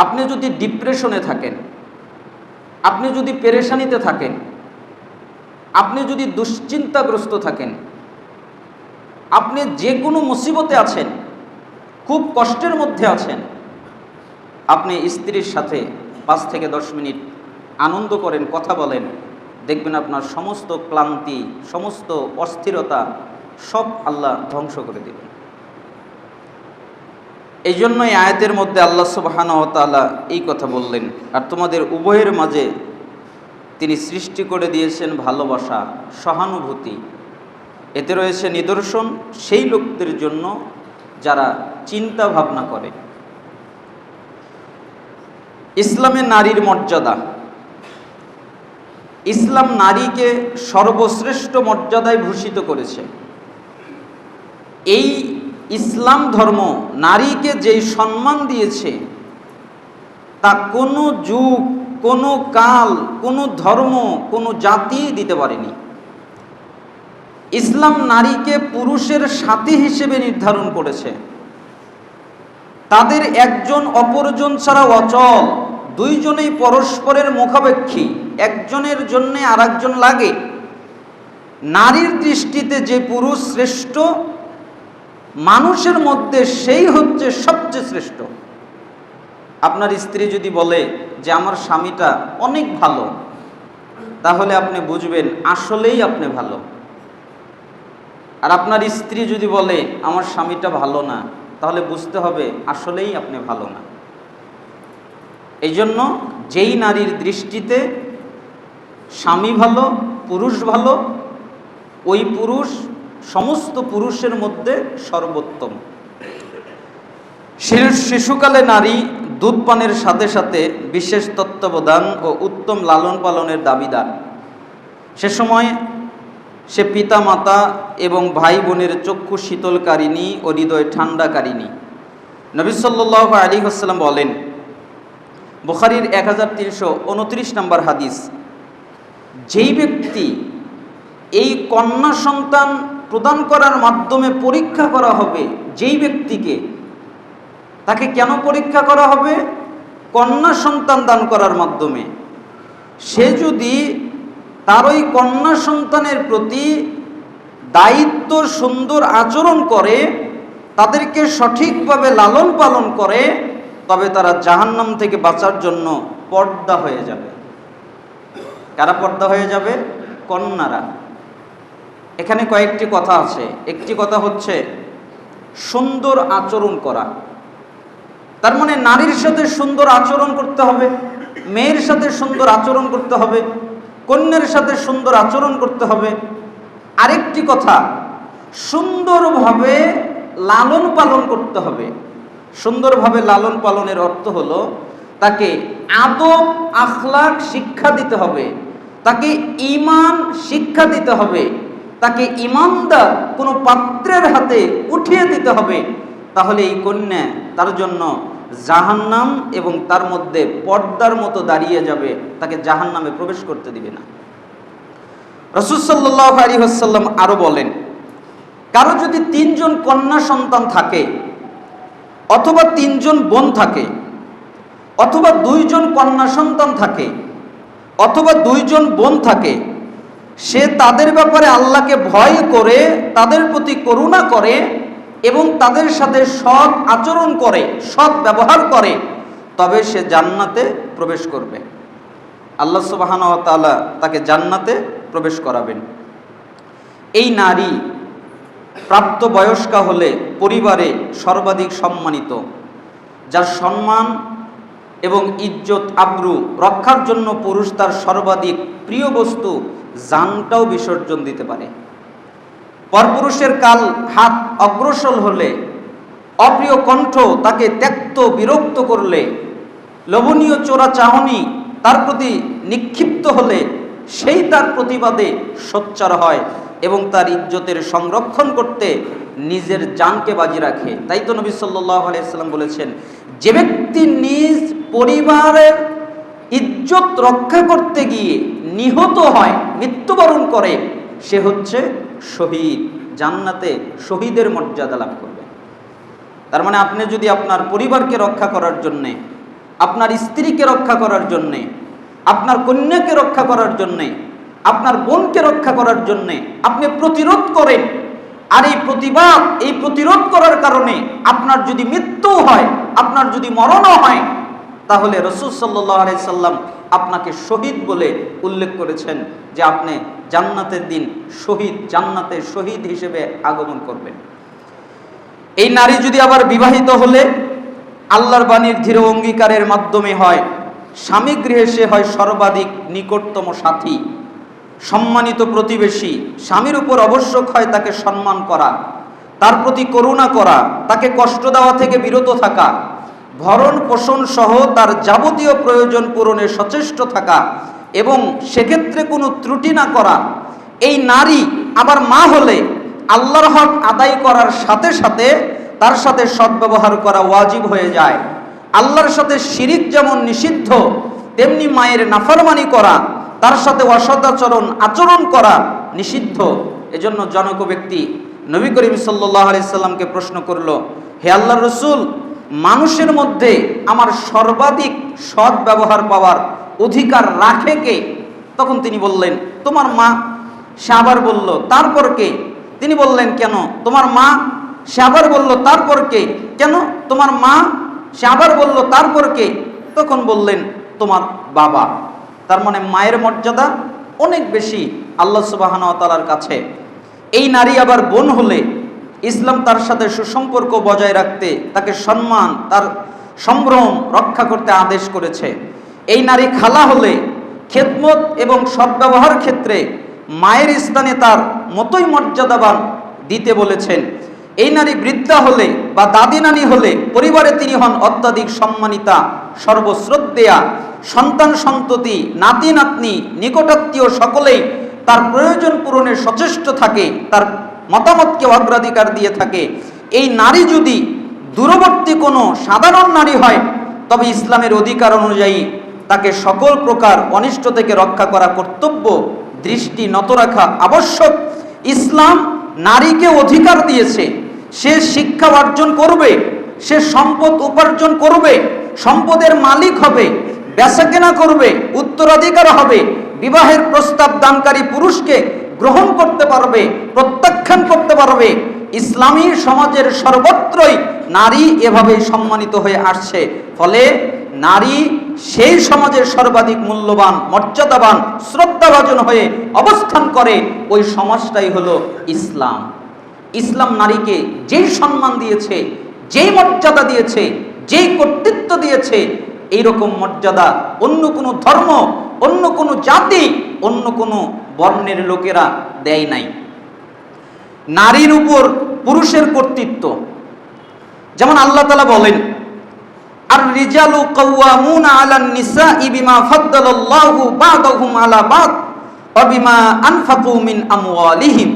আপনি যদি ডিপ্রেশনে থাকেন, আপনি যদি পেরেশানিতে থাকেন, আপনি যদি দুশ্চিন্তাগ্রস্ত থাকেন, আপনি যে কোনো মুসিবতে আছেন, খুব কষ্টের মধ্যে আছেন, আপনি স্ত্রীর সাথে 5 থেকে 10 মিনিট আনন্দ করেন, কথা বলেন, দেখবেন আপনার সমস্ত ক্লান্তি, সমস্ত অস্থিরতা সব আল্লাহ ধ্বংস করে দেবেন। এই জন্য এই আয়াতের মধ্যে আল্লাহ সুবহানাহু ওয়া তাআলা এই কথা বললেন, আর তোমাদের উভয়ের মাঝে তিনি সৃষ্টি করে দিয়েছেন ভালোবাসা, সহানুভূতি। এতে রয়েছে নিদর্শন সেই লোকদের জন্য যারা চিন্তা ভাবনা করে। ইসলামে নারীর মর্যাদা, ইসলাম নারীকে সর্বশ্রেষ্ঠ মর্যাদায় ভূষিত করেছে। এই ইসলাম ধর্ম নারীকে যেই সম্মান দিয়েছে তা কোনো যুগ, কোনো কাল, কোনো ধর্ম, কোনো জাতি দিতে পারেনি। ইসলাম নারীকে পুরুষের সাথী হিসেবে নির্ধারণ করেছে। তাদের একজন অপরজন ছাড়া অচল, দুইজনেই পরস্পরের মুখাপেক্ষী, একজনের জন্য আরেকজন লাগে। নারীর দৃষ্টিতে যে পুরুষ শ্রেষ্ঠ, মানুষের মধ্যে সেই হচ্ছে সবচেয়ে শ্রেষ্ঠ। আপনার স্ত্রী যদি বলে যে আমার স্বামীটা অনেক ভালো, তাহলে আপনি বুঝবেন আসলেই আপনি ভালো। আর আপনার স্ত্রী যদি বলে আমার স্বামীটা ভালো না, তাহলে বুঝতে হবে আসলেই আপনি ভালো না। এই জন্য যেই নারীর দৃষ্টিতে স্বামী ভালো, পুরুষ ভালো, ওই পুরুষ সমস্ত পুরুষের মধ্যে সর্বোত্তম। শিশুকালে নারী দুধ পানের সাথে সাথে বিশেষ তত্ত্বাবধান ও উত্তম লালন পালনের দাবিদার। সে সময় সে পিতা মাতা এবং ভাই বোনের চক্ষু শীতলকারিণী ও হৃদয় ঠান্ডাকারিণী। নবী সাল্লাল্লাহু আলাইহি ওয়াসাল্লাম বলেন, বুখারীর 1329 নম্বর হাদিস, যেই ব্যক্তি এই কন্যা সন্তান প্রদান করার মাধ্যমে পরীক্ষা করা হবে, যেই ব্যক্তিকে, তাকে কেন পরীক্ষা করা হবে? কন্যা সন্তান দান করার মাধ্যমে। সে যদি তার ওই কন্যা সন্তানের প্রতি দায়িত্ব সুন্দর আচরণ করে, তাদেরকে সঠিকভাবে লালন পালন করে, তবে তারা জাহান্নাম থেকে বাঁচার জন্য পর্দা হয়ে যাবে। কারা পর্দা হয়ে যাবে? কন্যারা। এখানে কয়েকটি কথা আছে। একটি কথা হচ্ছে সুন্দর আচরণ করা। তার মানে নারীর সাথে সুন্দর আচরণ করতে হবে, মেয়ের সাথে সুন্দর আচরণ করতে হবে, কন্যার সাথে সুন্দর আচরণ করতে হবে। আরেকটি কথা, সুন্দরভাবে লালন পালন করতে হবে। সুন্দরভাবে লালন পালনের অর্থ হলো তাকে আদব আখলাক শিক্ষা দিতে হবে, তাকে ঈমান শিক্ষা দিতে হবে, তাকে ঈমানদার কোনো পাত্রের হাতে উঠিয়ে দিতে হবে। তাহলে এই কন্যা তার জন্য জাহান্নাম এবং তার মধ্যে পর্দার মতো দাঁড়িয়ে যাবে, তাকে জাহান্নামে প্রবেশ করতে দিবে না। রাসূল সাল্লাল্লাহু আলাইহি ওয়াসাল্লাম আরো বলেন, কারো যদি 3 জন কন্যা সন্তান থাকে, অথবা 3 জন বোন থাকে, অথবা 2 জন কন্যা সন্তান থাকে, অথবা 2 জন বোন থাকে, সে তাদের ব্যাপারে আল্লাহকে ভয় করে, তাদের প্রতি করুণা করে এবং তাদের সাথে সৎ আচরণ করে, সৎ ব্যবহার করে, তবে সে জান্নাতে প্রবেশ করবে। আল্লাহ সুবহানাহু ওয়া তাআলা তাকে জান্নাতে প্রবেশ করাবেন। এই নারী প্রাপ্তবয়স্কা হলে পরিবারে সর্বাধিক সম্মানিত, যার সম্মান এবং ইজ্জত আবরু রক্ষার জন্য পুরুষ তার সর্বাধিক প্রিয় বস্তু জানটাও বিসর্জন দিতে পারে। পরপুরুষের কাল হাত অগ্রসর হলে, অপ্রিয় কণ্ঠ তাকে ত্যক্ত বিরক্ত করলে, লোভনীয় চোরা চাহনি তার প্রতি নিক্ষিপ্ত হলে, সেই তার প্রতিবাদে সোচ্চার হয় এবং তার ইজ্জতের সংরক্ষণ করতে নিজের জানকে বাজি রাখে। তাই তো নবী সাল্লাল্লাহু আলাইহি ওয়াসাল্লাম বলেছেন, যে ব্যক্তি নিজ পরিবারের ইজ্জত রক্ষা করতে গিয়ে নিহত হয়, মৃত্যুবরণ করে, সে হচ্ছে শহীদ, জান্নাতে শহীদের মর্যাদা লাভ করবে। তার মানে আপনি যদি আপনার পরিবারকে রক্ষা করার জন্যে আপনার স্ত্রীকে রক্ষা করার জন্যে, আপনার কন্যাকে রক্ষা করার জন্যে, আপনার বোনকে রক্ষা করার জন্যে আপনি প্রতিরোধ করেন। আর এই প্রতিরোধ করার কারণে আপনার যদি মৃত্যু হয়, আপনার যদি মরণও হয়, তাহলে রাসূল সাল্লাল্লাহু আলাইহি সাল্লাম আপনাকে শহীদ বলে উল্লেখ করেছেন যে আপনি জান্নাতের দিন জান্নাতে শহীদ হিসেবে আগমন করবেন। এই নারী যদি আবার বিবাহিত হলে আল্লাহর বাণীর দৃঢ় অঙ্গীকারের মাধ্যমে হয়, স্বামী গৃহে সে হয় সর্বাধিক নিকটতম সাথী, সম্মানিত প্রতিবেশী। স্বামীর উপর আবশ্যক হয় তাকে সম্মান করা, তার প্রতি করুণা করা, তাকে কষ্ট দেওয়া থেকে বিরত থাকা, ভরণ পোষণ সহ তার যাবতীয় প্রয়োজন পূরণে সচেষ্ট থাকা এবং সেক্ষেত্রে কোনো ত্রুটি না করা। এই নারী আবার মা হলে আল্লাহর হক আদায় করার সাথে সাথে তার সাথে সদ্ব্যবহার করা ওয়াজিব হয়ে যায়। আল্লাহর সাথে শিরিক যেমন নিষিদ্ধ, তেমনি মায়ের নাফরমানি করা, তার সাথে আচরণ করা নিষিদ্ধ। এজন্য জনক ব্যক্তি নবী করিম সাল্লাল্লাহু আলাইহি সাল্লামকে প্রশ্ন করলো, হে আল্লাহর রাসূল, মানুষের মধ্যে আমার সর্বাধিক সৎ ব্যবহার পাওয়ার অধিকার রাখে কে? তখন তিনি বললেন, তোমার মা। সে আবার বলল, তারপর কে? তিনি বললেন, কেন? তোমার মা। সে আবার বলল, তারপর কে? কেন? তোমার মা। সে আবার বলল, তারপর কে? তখন বললেন, তোমার বাবা। তার মানে মায়ের মর্যাদা অনেক বেশি আল্লাহ সুবহানাহু ওয়া তাআলার কাছে। এই নারী আবার বোন হলে ইসলাম তার সাথে সুসম্পর্ক বজায় রাখতে, তাকে সম্মান, তার সম্ভ্রম রক্ষা করতে আদেশ করেছে। এই নারী খালা হলে খেদমত এবং সদ্ব্যবহার ক্ষেত্রে মায়ের স্থানে তার মতোই মর্যাদাবান দিতে বলেছেন। এই নারী বৃদ্ধা হলে বা দাদি নানি হলে পরিবারে তিনি হন অত্যাধিক সম্মানিতা, সর্বশ্রদ্ধেয়া। সন্তান সন্ততি, নাতি নাতনি, নিকটাত্মীয় সকলেই তার প্রয়োজন পূরণে সচেষ্ট থাকে, তার মতামতকে অগ্রাধিকার দিয়ে থাকে। এই নারী যদি দূরবর্তী কোনো সাধারণ নারী হয়, তবে ইসলামের অধিকার অনুযায়ী তাকে সকল প্রকার অনিষ্ট থেকে রক্ষা করা কর্তব্য, দৃষ্টি নত রাখা আবশ্যক। ইসলাম নারীকে অধিকার দিয়েছে, সে শিক্ষা অর্জন করবে, সে সম্পদ উপার্জন করবে, সম্পদের মালিক হবে, বেচাকেনা করবে, উত্তরাধিকার হবে, বিবাহের প্রস্তাব দানকারী পুরুষকে গ্রহণ করতে পারবে, প্রত্যাখ্যান করতে পারবে। ইসলামী সমাজের সর্বত্রই নারী এভাবেই সম্মানিত হয়ে আসছে। ফলে নারী সেই সমাজের সর্বাধিক মূল্যবান, মর্যাদাবান, শ্রদ্ধাভাজন হয়ে অবস্থান করে। ওই সমাজটাই হলো ইসলাম। ইসলাম নারীকে যেই সম্মান দিয়েছে, যেই মর্যাদা দিয়েছে, যেই কর্তৃত্ব দিয়েছে, এইরকম মর্যাদা অন্য কোনো ধর্ম, অন্য কোনো জাতি, অন্য কোনো বর্ণের লোকেরা দেয় নাই। নারীর উপর পুরুষের কর্তৃত্ব, যেমন আল্লাহ তাআলা বলেন, আর রিজালু কাওয়ামুনা আলান নিসাই বিমা ফাদ্দালাল্লাহু বা'দাহুম আলা বা'দ ওয়া বিমা আনফাকু মিন আমওয়ালিহিম।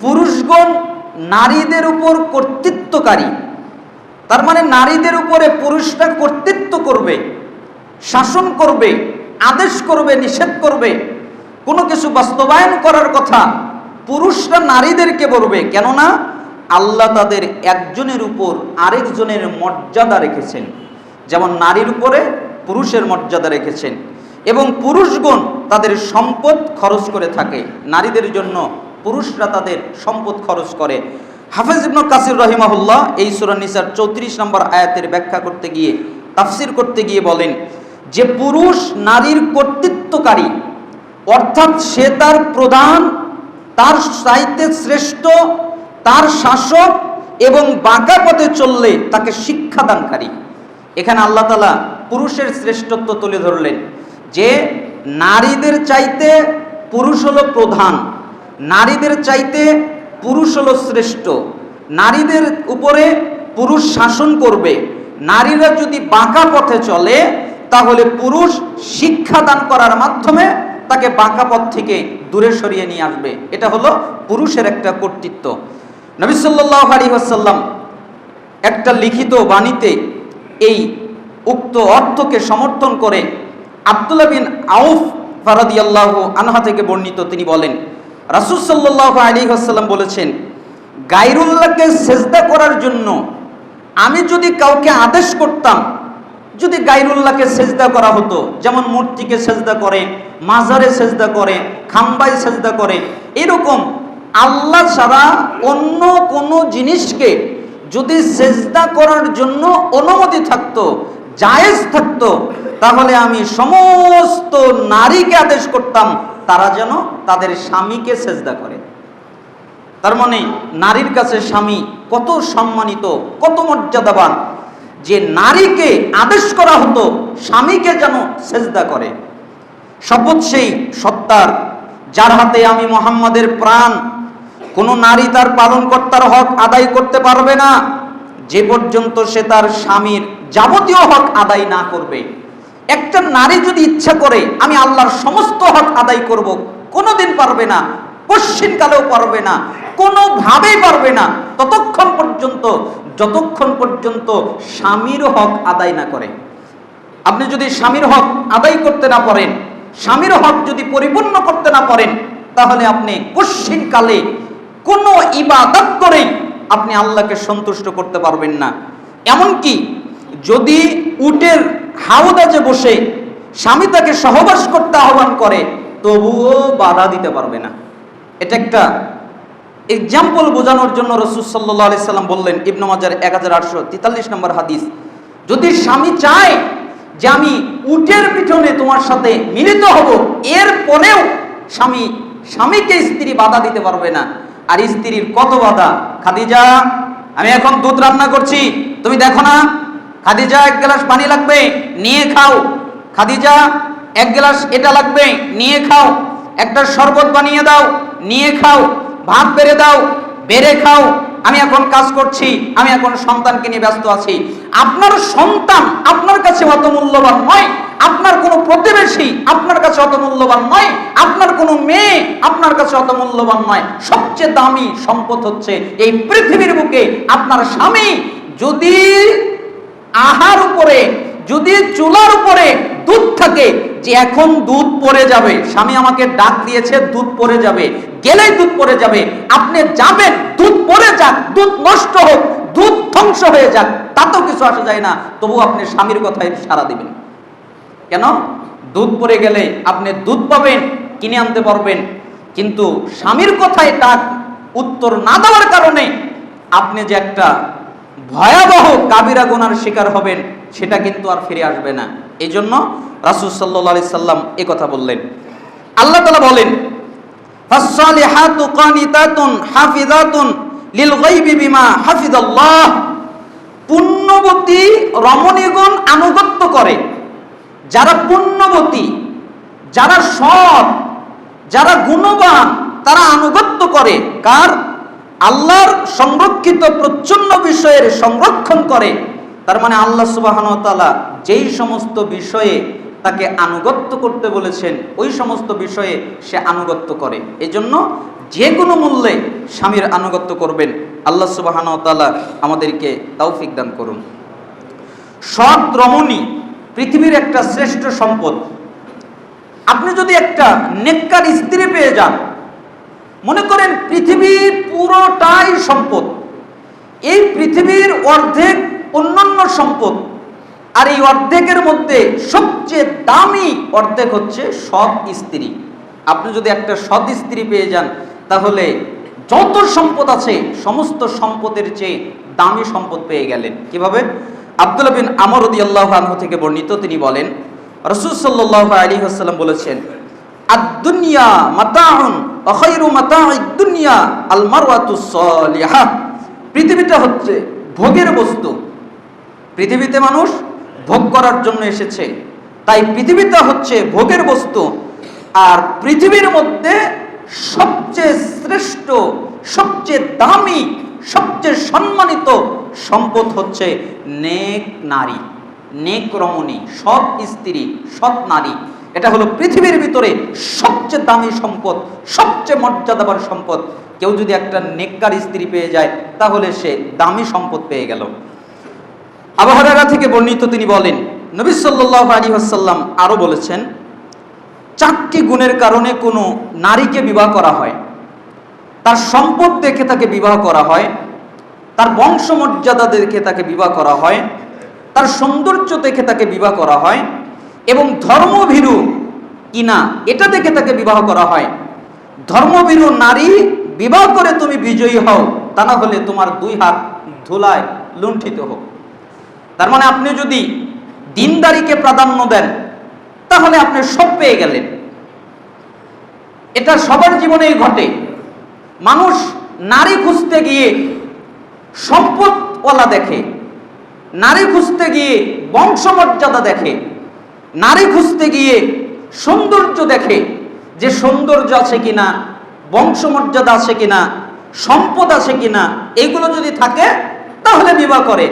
পুরুষগণ নারীদের উপর কর্তৃত্বকারী। তার মানে নারীদের উপরে পুরুষরা কর্তৃত্ব করবে, শাসন করবে, আদেশ করবে, নিষেধ করবে। কোনো কিছু বাস্তবায়ন করার কথা পুরুষরা নারীদেরকে বলবে। কেননা আল্লাহ তাদের একজনের উপর আরেকজনের মর্যাদা রেখেছেন, যেমন নারীর উপরে পুরুষের মর্যাদা রেখেছেন। এবং পুরুষগণ তাদের সম্পদ খরচ করে থাকে, নারীদের জন্য পুরুষরা তাদের সম্পদ খরচ করে। হাফেজ ইবনে কাসির রাহিমাহুল্লাহ এই সূরা নিসার 34 নম্বর আয়াতের ব্যাখ্যা করতে গিয়ে, তাফসির করতে গিয়ে বলেন যে পুরুষ নারীর কর্তৃত্বকারী, অর্থাৎ সে তার প্রধান, তার চাইতে শ্রেষ্ঠ, তার শাসক এবং বাঁকা পথে চললে তাকে শিক্ষাদানকারী। এখানে আল্লাহ তাআলা পুরুষের শ্রেষ্ঠত্ব তুলে ধরলেন যে নারীদের চাইতে পুরুষ হলো প্রধান, নারীদের চাইতে পুরুষ হলো শ্রেষ্ঠ, নারীদের উপরে পুরুষ শাসন করবে। নারীরা যদি বাঁকা পথে চলে তাহলে পুরুষ শিক্ষাদান করার মাধ্যমে তাকে বাঁকা পথ থেকে দূরে সরিয়ে নিয়ে আসবে। এটা হলো পুরুষের একটা কর্তৃত্ব। নবী সাল্লাল্লাহু আলাইহি ওয়াসাল্লাম একটা লিখিত বাণীতে এই উক্ত অর্থকে সমর্থন করে আব্দুল্লাহ বিন আউফ রাদিয়াল্লাহু আনহু থেকে বর্ণিত, তিনি বলেন, রাসূল সাল্লাল্লাহু আলাইহি ওয়াসাল্লাম বলেছেন, গায়রুল্লাহকে সেজদা করার জন্য আমি যদি কাউকে আদেশ করতাম যদি গায়রুল্লাহকে সেজদা করা হতো, যেমন মূর্তিকে সেজদা করে, মাজারে সেজদা করে, খাম্বায় সেজদা করে, এরকম আল্লাহ ছাড়া অন্য কোনো জিনিসকে যদি সেজদা করার জন্য অনুমতি থাকতো, জায়েজ থাকতো, তাহলে আমি সমস্ত নারীকে আদেশ করতাম তারা যেন তাদের স্বামীকে সেজদা করে। তার মানে নারীর কাছে স্বামী কত সম্মানিত, কত মর্যাদাবান, যে নারীকে আদেশ করা হতো স্বামীকে যেন সেজদা করে। শপথ সেই সত্তার যার হাতে আমি মুহাম্মাদের প্রাণ, কোনো নারী তার পালনকর্তার হক আদায় করতে পারবে না যে পর্যন্ত সে তার স্বামীর যাবতীয় হক আদায় না করবে। একটা নারী যদি ইচ্ছা করে আমি আল্লাহর সমস্ত হক আদায় করব, কোনোদিন পারবে না, কশ্চিনকালেও পারবে না, কোনোভাবেই পারবে না, ততক্ষণ পর্যন্ত যতক্ষণ পর্যন্ত স্বামীর হক আদায় না করে। আপনি যদি স্বামীর হক আদায় করতে না পারেন, স্বামীর হক যদি পরিপূর্ণ করতে না পারেন, তাহলে আপনি কশ্চিনকালে কোনো ইবাদত করেই আপনি আল্লাহকে সন্তুষ্ট করতে পারবেন না। এমনকি যদি উটের হাওদাজে বসে স্বামী তাকে সহবাস করতে আহ্বান করে, তবুও বাধা দিতে পারবে না। এটা একটা এক্সাম্পল বোঝানোর জন্য রাসূল সাল্লাল্লাহু আলাইহি সাল্লাম বললেন, ইবনে মাজার 1843 নম্বর হাদিস, যদি স্বামী চায় যে আমি উটের পিঠনে তোমার সাথে মিলিত হব, এর পরেও স্বামীকে স্ত্রী বাধা দিতে পারবে না। আর স্ত্রীর কত বাধা, খাদিজা আমি এখন দুধ রান্না করছি, তুমি দেখো না, খাদিজা 1 গ্লাস পানি লাগবে, নিয়ে খাও, খাদিজা 1 গ্লাস এটা লাগবে, নিয়ে খাও, একটা শরবত বানিয়ে দাও, নিয়ে খাও, ভাত বেড়ে দাও, বেড়ে খাও, আমি এখন কাজ করছি, আমি এখন সন্তানকে নিয়ে ব্যস্ত আছি। আপনার সন্তান আপনার কাছে অত মূল্যবান নয়, আপনার কোনো প্রতিবেশী আপনার কাছে অত মূল্যবান নয়, আপনার কোনো মেয়ে আপনার কাছে অত মূল্যবান নয়। সবচেয়ে দামি সম্পদ হচ্ছে এই পৃথিবীর বুকে আপনার স্বামী। যদি আহার উপরে, যদি চুলার উপরে দুধ থাকে, যে এখন দুধ পড়ে যাবে, স্বামী আমাকে ডাক দিয়েছে দুধ পড়ে যাবে, গেলেই দুধ পড়ে যাবে, আপনি যাবেন, দুধ পড়ে যাক, দুধ নষ্ট হোক, দুধ ধ্বংস হয়ে যাক, তাতেও কিছু আসা যায় না, তবু আপনি স্বামীর কথায় সাড়া দিবেন। কেন? দুধ পড়ে গেলে আপনি দুধ পাবেন, কিনে আনতে পারবেন, কিন্তু স্বামীর কথায় ডাক উত্তর না দেওয়ার কারণে আপনি যে একটা ভয়াবহ কাবিরা গুনার শিকার হবেন, সেটা কিন্তু আর ফিরে আসবে না। এই জন্য রাসূল সাল্লাল্লাহু আলাইহি সাল্লাম এই কথা বললেন। আল্লাহ তাআলা বলেন, ফাসসালিহাতু কানিতাতুন হাফিজাতুন লিল গায়বি বিমা হাফিজাল্লাহ। পুণ্যবতী রমণীগণ আনুগত্য করে, যারা পুণ্যবতী, যারা সৎ, যারা গুণবান, তারা আনুগত্য করে কার? আল্লাহর সংরক্ষিত প্রচ্ছন্ন বিষয়ের সংরক্ষণ করে। তার মানে আল্লাহ সুবহানাহু ওয়া তাআলা যেই সমস্ত বিষয়ে তাকে আনুগত্য করতে বলেছেন, ওই সমস্ত বিষয়ে সে আনুগত্য করে। এজন্য যে কোনো মূল্যে স্বামীর আনুগত্য করবেন। আল্লাহ সুবহানাহু ওয়া তাআলা আমাদেরকে তৌফিক দান করুন। সৎ রমণী পৃথিবীর একটা শ্রেষ্ঠ সম্পদ। আপনি যদি একটা নেককার স্ত্রী পেয়ে যান, মনে করেন পৃথিবী পুরোটাই সম্পদ, এই পৃথিবীর অর্ধেক অন্যান্য সম্পদ, আর এই অর্ধেকের মধ্যে সবচেয়ে দামি অর্ধেক হচ্ছে সৎ স্ত্রী। আপনি যদি একটা সৎ স্ত্রী পেয়ে যান, তাহলে যত সম্পদ আছে সমস্ত সম্পদের চেয়ে দামি সম্পদ পেয়ে গেলেন। কিভাবে? আব্দুল্লাহ বিন আমর রাদিয়াল্লাহু আনহু থেকে বর্ণিত, তিনি বলেন, রাসূল সাল্লাল্লাহু আলাইহি ওয়াসাল্লাম বলেছেন, আদ-দুনিয়া মাতাউন ওয়া খায়রু মাতাউদ দুনিয়া আল মারওয়াতুস সালিহা। পৃথিবীটা হচ্ছে ভোগের বস্তু, পৃথিবীতে মানুষ ভোগ করার জন্য এসেছে, তাই পৃথিবীটা হচ্ছে ভোগের বস্তু। আর পৃথিবীর মধ্যে সবচেয়ে শ্রেষ্ঠ, সবচেয়ে দামি, সবচেয়ে সম্মানিত সম্পদ হচ্ছে নেক নারী, নেক রমণী, সৎ স্ত্রী, সৎ নারী। এটা হলো পৃথিবীর ভিতরে সবচেয়ে দামি সম্পদ, সবচেয়ে মর্যাদাবান সম্পদ। কেউ যদি একটা নেককার স্ত্রী পেয়ে যায়, তাহলে সে দামি সম্পদ পেয়ে গেল। আবু হুরায়রা থেকে বর্ণিত, তিনি বলেন, নবী সাল্লাল্লাহু আলাইহি ওয়াসাল্লাম আরো বলেছেন, 4টি গুণের কারণে কোনো নারীকে বিবাহ করা হয়। তার সম্পদ দেখে তাকে বিবাহ করা হয়, তার বংশমর্যাদা দেখে তাকে বিবাহ করা হয়, তার সৌন্দর্য দেখে তাকে বিবাহ করা হয়, এবং ধর্মভীরু কিনা এটা দেখে তাকে বিবাহ করা হয়। ধর্মভীরু নারী বিবাহ করে তুমি বিজয়ী হও, তা না হলে তোমার দুই হাত ধুলায় লুণ্ঠিত হোক। তার মানে আপনি যদি দিনদারিকে প্রাধান্য দেন তাহলে আপনি সব পেয়ে গেলেন। এটা সবার জীবনেই ঘটে। মানুষ নারী খুঁজতে গিয়ে সম্পদওয়ালা দেখে, নারী খুঁজতে গিয়ে বংশমর্যাদা দেখে, নারী খুঁজতে গিয়ে সৌন্দর্য দেখে, যে সৌন্দর্য আছে কিনা, বংশমর্যাদা আছে কিনা, সম্পদ আছে কিনা, এইগুলো যদি থাকে তাহলে বিবাহ করে।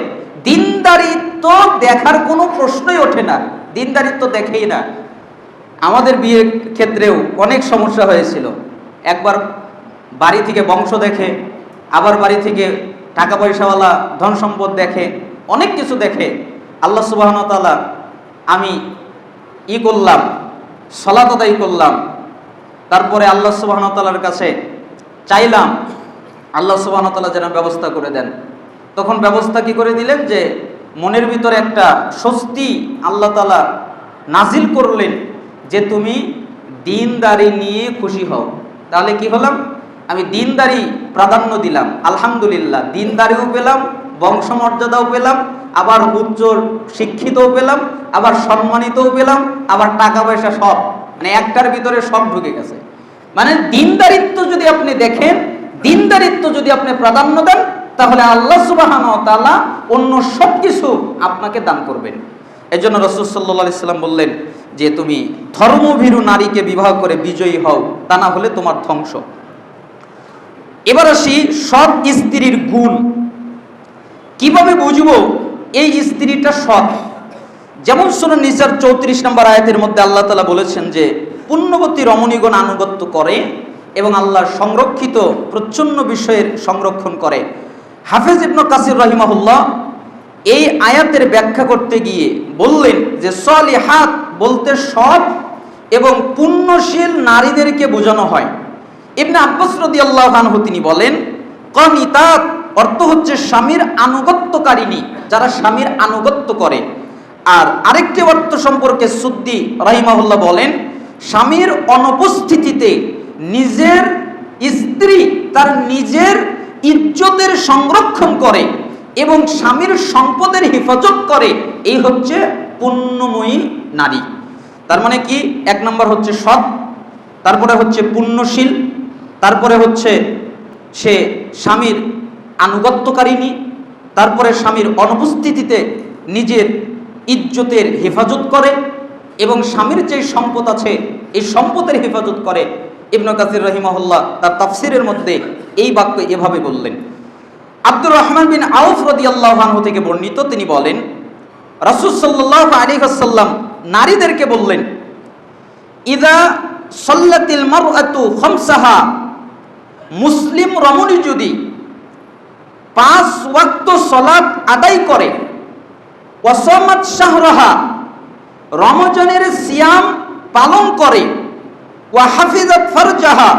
দিনদারিত্ব দেখার কোনো প্রশ্নই ওঠে না, দিনদারিত্ব দেখেই না। আমাদের বিয়ের ক্ষেত্রেও অনেক সমস্যা হয়েছিল। একবার বাড়ি থেকে বংশ দেখে, আবার বাড়ি থেকে টাকা পয়সাওয়ালা ধন সম্পদ দেখে, অনেক কিছু দেখে। আল্লাহ সুবহানাহু ওয়া তাআলা, আমি করলাম, সালাত আদায় করলাম, তারপরে আল্লাহ সুবহানাহু ওয়া তাআলার কাছে চাইলাম আল্লাহ সুবহানাহু ওয়া তাআলা যেন ব্যবস্থা করে দেন। তখন ব্যবস্থা কি করে দিলেন, যে মনের ভিতরে একটা স্বস্তি আল্লাহ তাআলা নাজিল করলেন যে তুমি দিনদারি নিয়ে খুশি হও। তাহলে কি হলাম, আমি দিনদারি প্রাধান্য দিলাম, আলহামদুলিল্লাহ, দিনদারিও পেলাম, বংশমর্যাদাও পেলাম, আবার উচ্চ শিক্ষিতও পেলাম, আবার সম্মানিতও পেলাম, আবার টাকা পয়সা সব, মানে একটার ভিতরে সব ঢুকে গেছে। মানে দিনদারিত্ব যদি আপনি দেখেন, দিনদারিত্ব যদি আপনি প্রাধান্য দেন, তাহলে আল্লাহ সুবহানাহু ওয়া তাআলা অন্য সব কিছু আপনাকে দান করবেন। এই জন্য রাসূল সাল্লাল্লাহু আলাইহি সাল্লাম বললেন যে তুমি ধর্মভীরু নারীকে বিবাহ করে বিজয়ী হও, তা না হলে তোমার ধ্বংস। এবার আসি সৎ স্ত্রীর গুণ। কিভাবে বুঝবো এই স্ত্রীটা সৎ? যেমন সূরা নিসার 34 নম্বর আয়াতের মধ্যে আল্লাহ তাআলা বলেছেন যে পুণ্যবতী রমণীগণ আনুগত্য করে এবং আল্লাহর সংরক্ষিত প্রচ্ছন্ন বিষয়ের সংরক্ষণ করে। হাফেজ ইবনে কাসির রাহিমাহুল্লাহ এই আয়াতের ব্যাখ্যা করতে গিয়ে বললেন যে সলিহাত বলতে সৎ এবং পুণ্যশীল নারীদেরকে বোঝানো হয়। ইবনে আব্বাস রাদিয়াল্লাহু আনহু তিনি বলেন, কানিতাত অর্থ হচ্ছে স্বামীর আনুগত্যকারিণী, যারা স্বামীর আনুগত্য করে। আর আরেকটি অর্থ সম্পর্কে সুদ্দি রাহিমাহুল্লাহ বলেন, স্বামীর অনুপস্থিতিতে নিজের স্ত্রী তার নিজের ইজ্জতের সংরক্ষণ করে এবং স্বামীর সম্পদের হেফাজত করে, এই হচ্ছে পুণ্যময়ী নারী। তার মানে কি, এক নম্বর হচ্ছে সৎ, তারপরে হচ্ছে পুণ্যশীল, তারপরে হচ্ছে সে স্বামীর আনুগত্যকারিণী, তারপরে স্বামীর অনুপস্থিতিতে নিজের ইজ্জতের হেফাজত করে এবং স্বামীর যে সম্পদ আছে এই সম্পদের হেফাজত করে। ইবনে কাসির রাহিমাহুল্লাহ তার তাফসিরের মধ্যে এই বাক্য এভাবে বললেন। আব্দুর রহমান বিন আউফ রাদিয়াল্লাহু আনহু থেকে বর্ণিত, তিনি বলেন রাসূল সাল্লাল্লাহু আলাইহি ওয়াসাল্লাম নারীদেরকে বললেন, ইযা সাল্লাতিল মারআতু খামসাহা, মুসলিম রমণী যদি 5 ওয়াক্ত সালাত আদায় করে, ওয়াসামাত শাহরাহা, রমজানের সিয়াম পালন করে, ওয়া হাফিজাত ফারজাহা,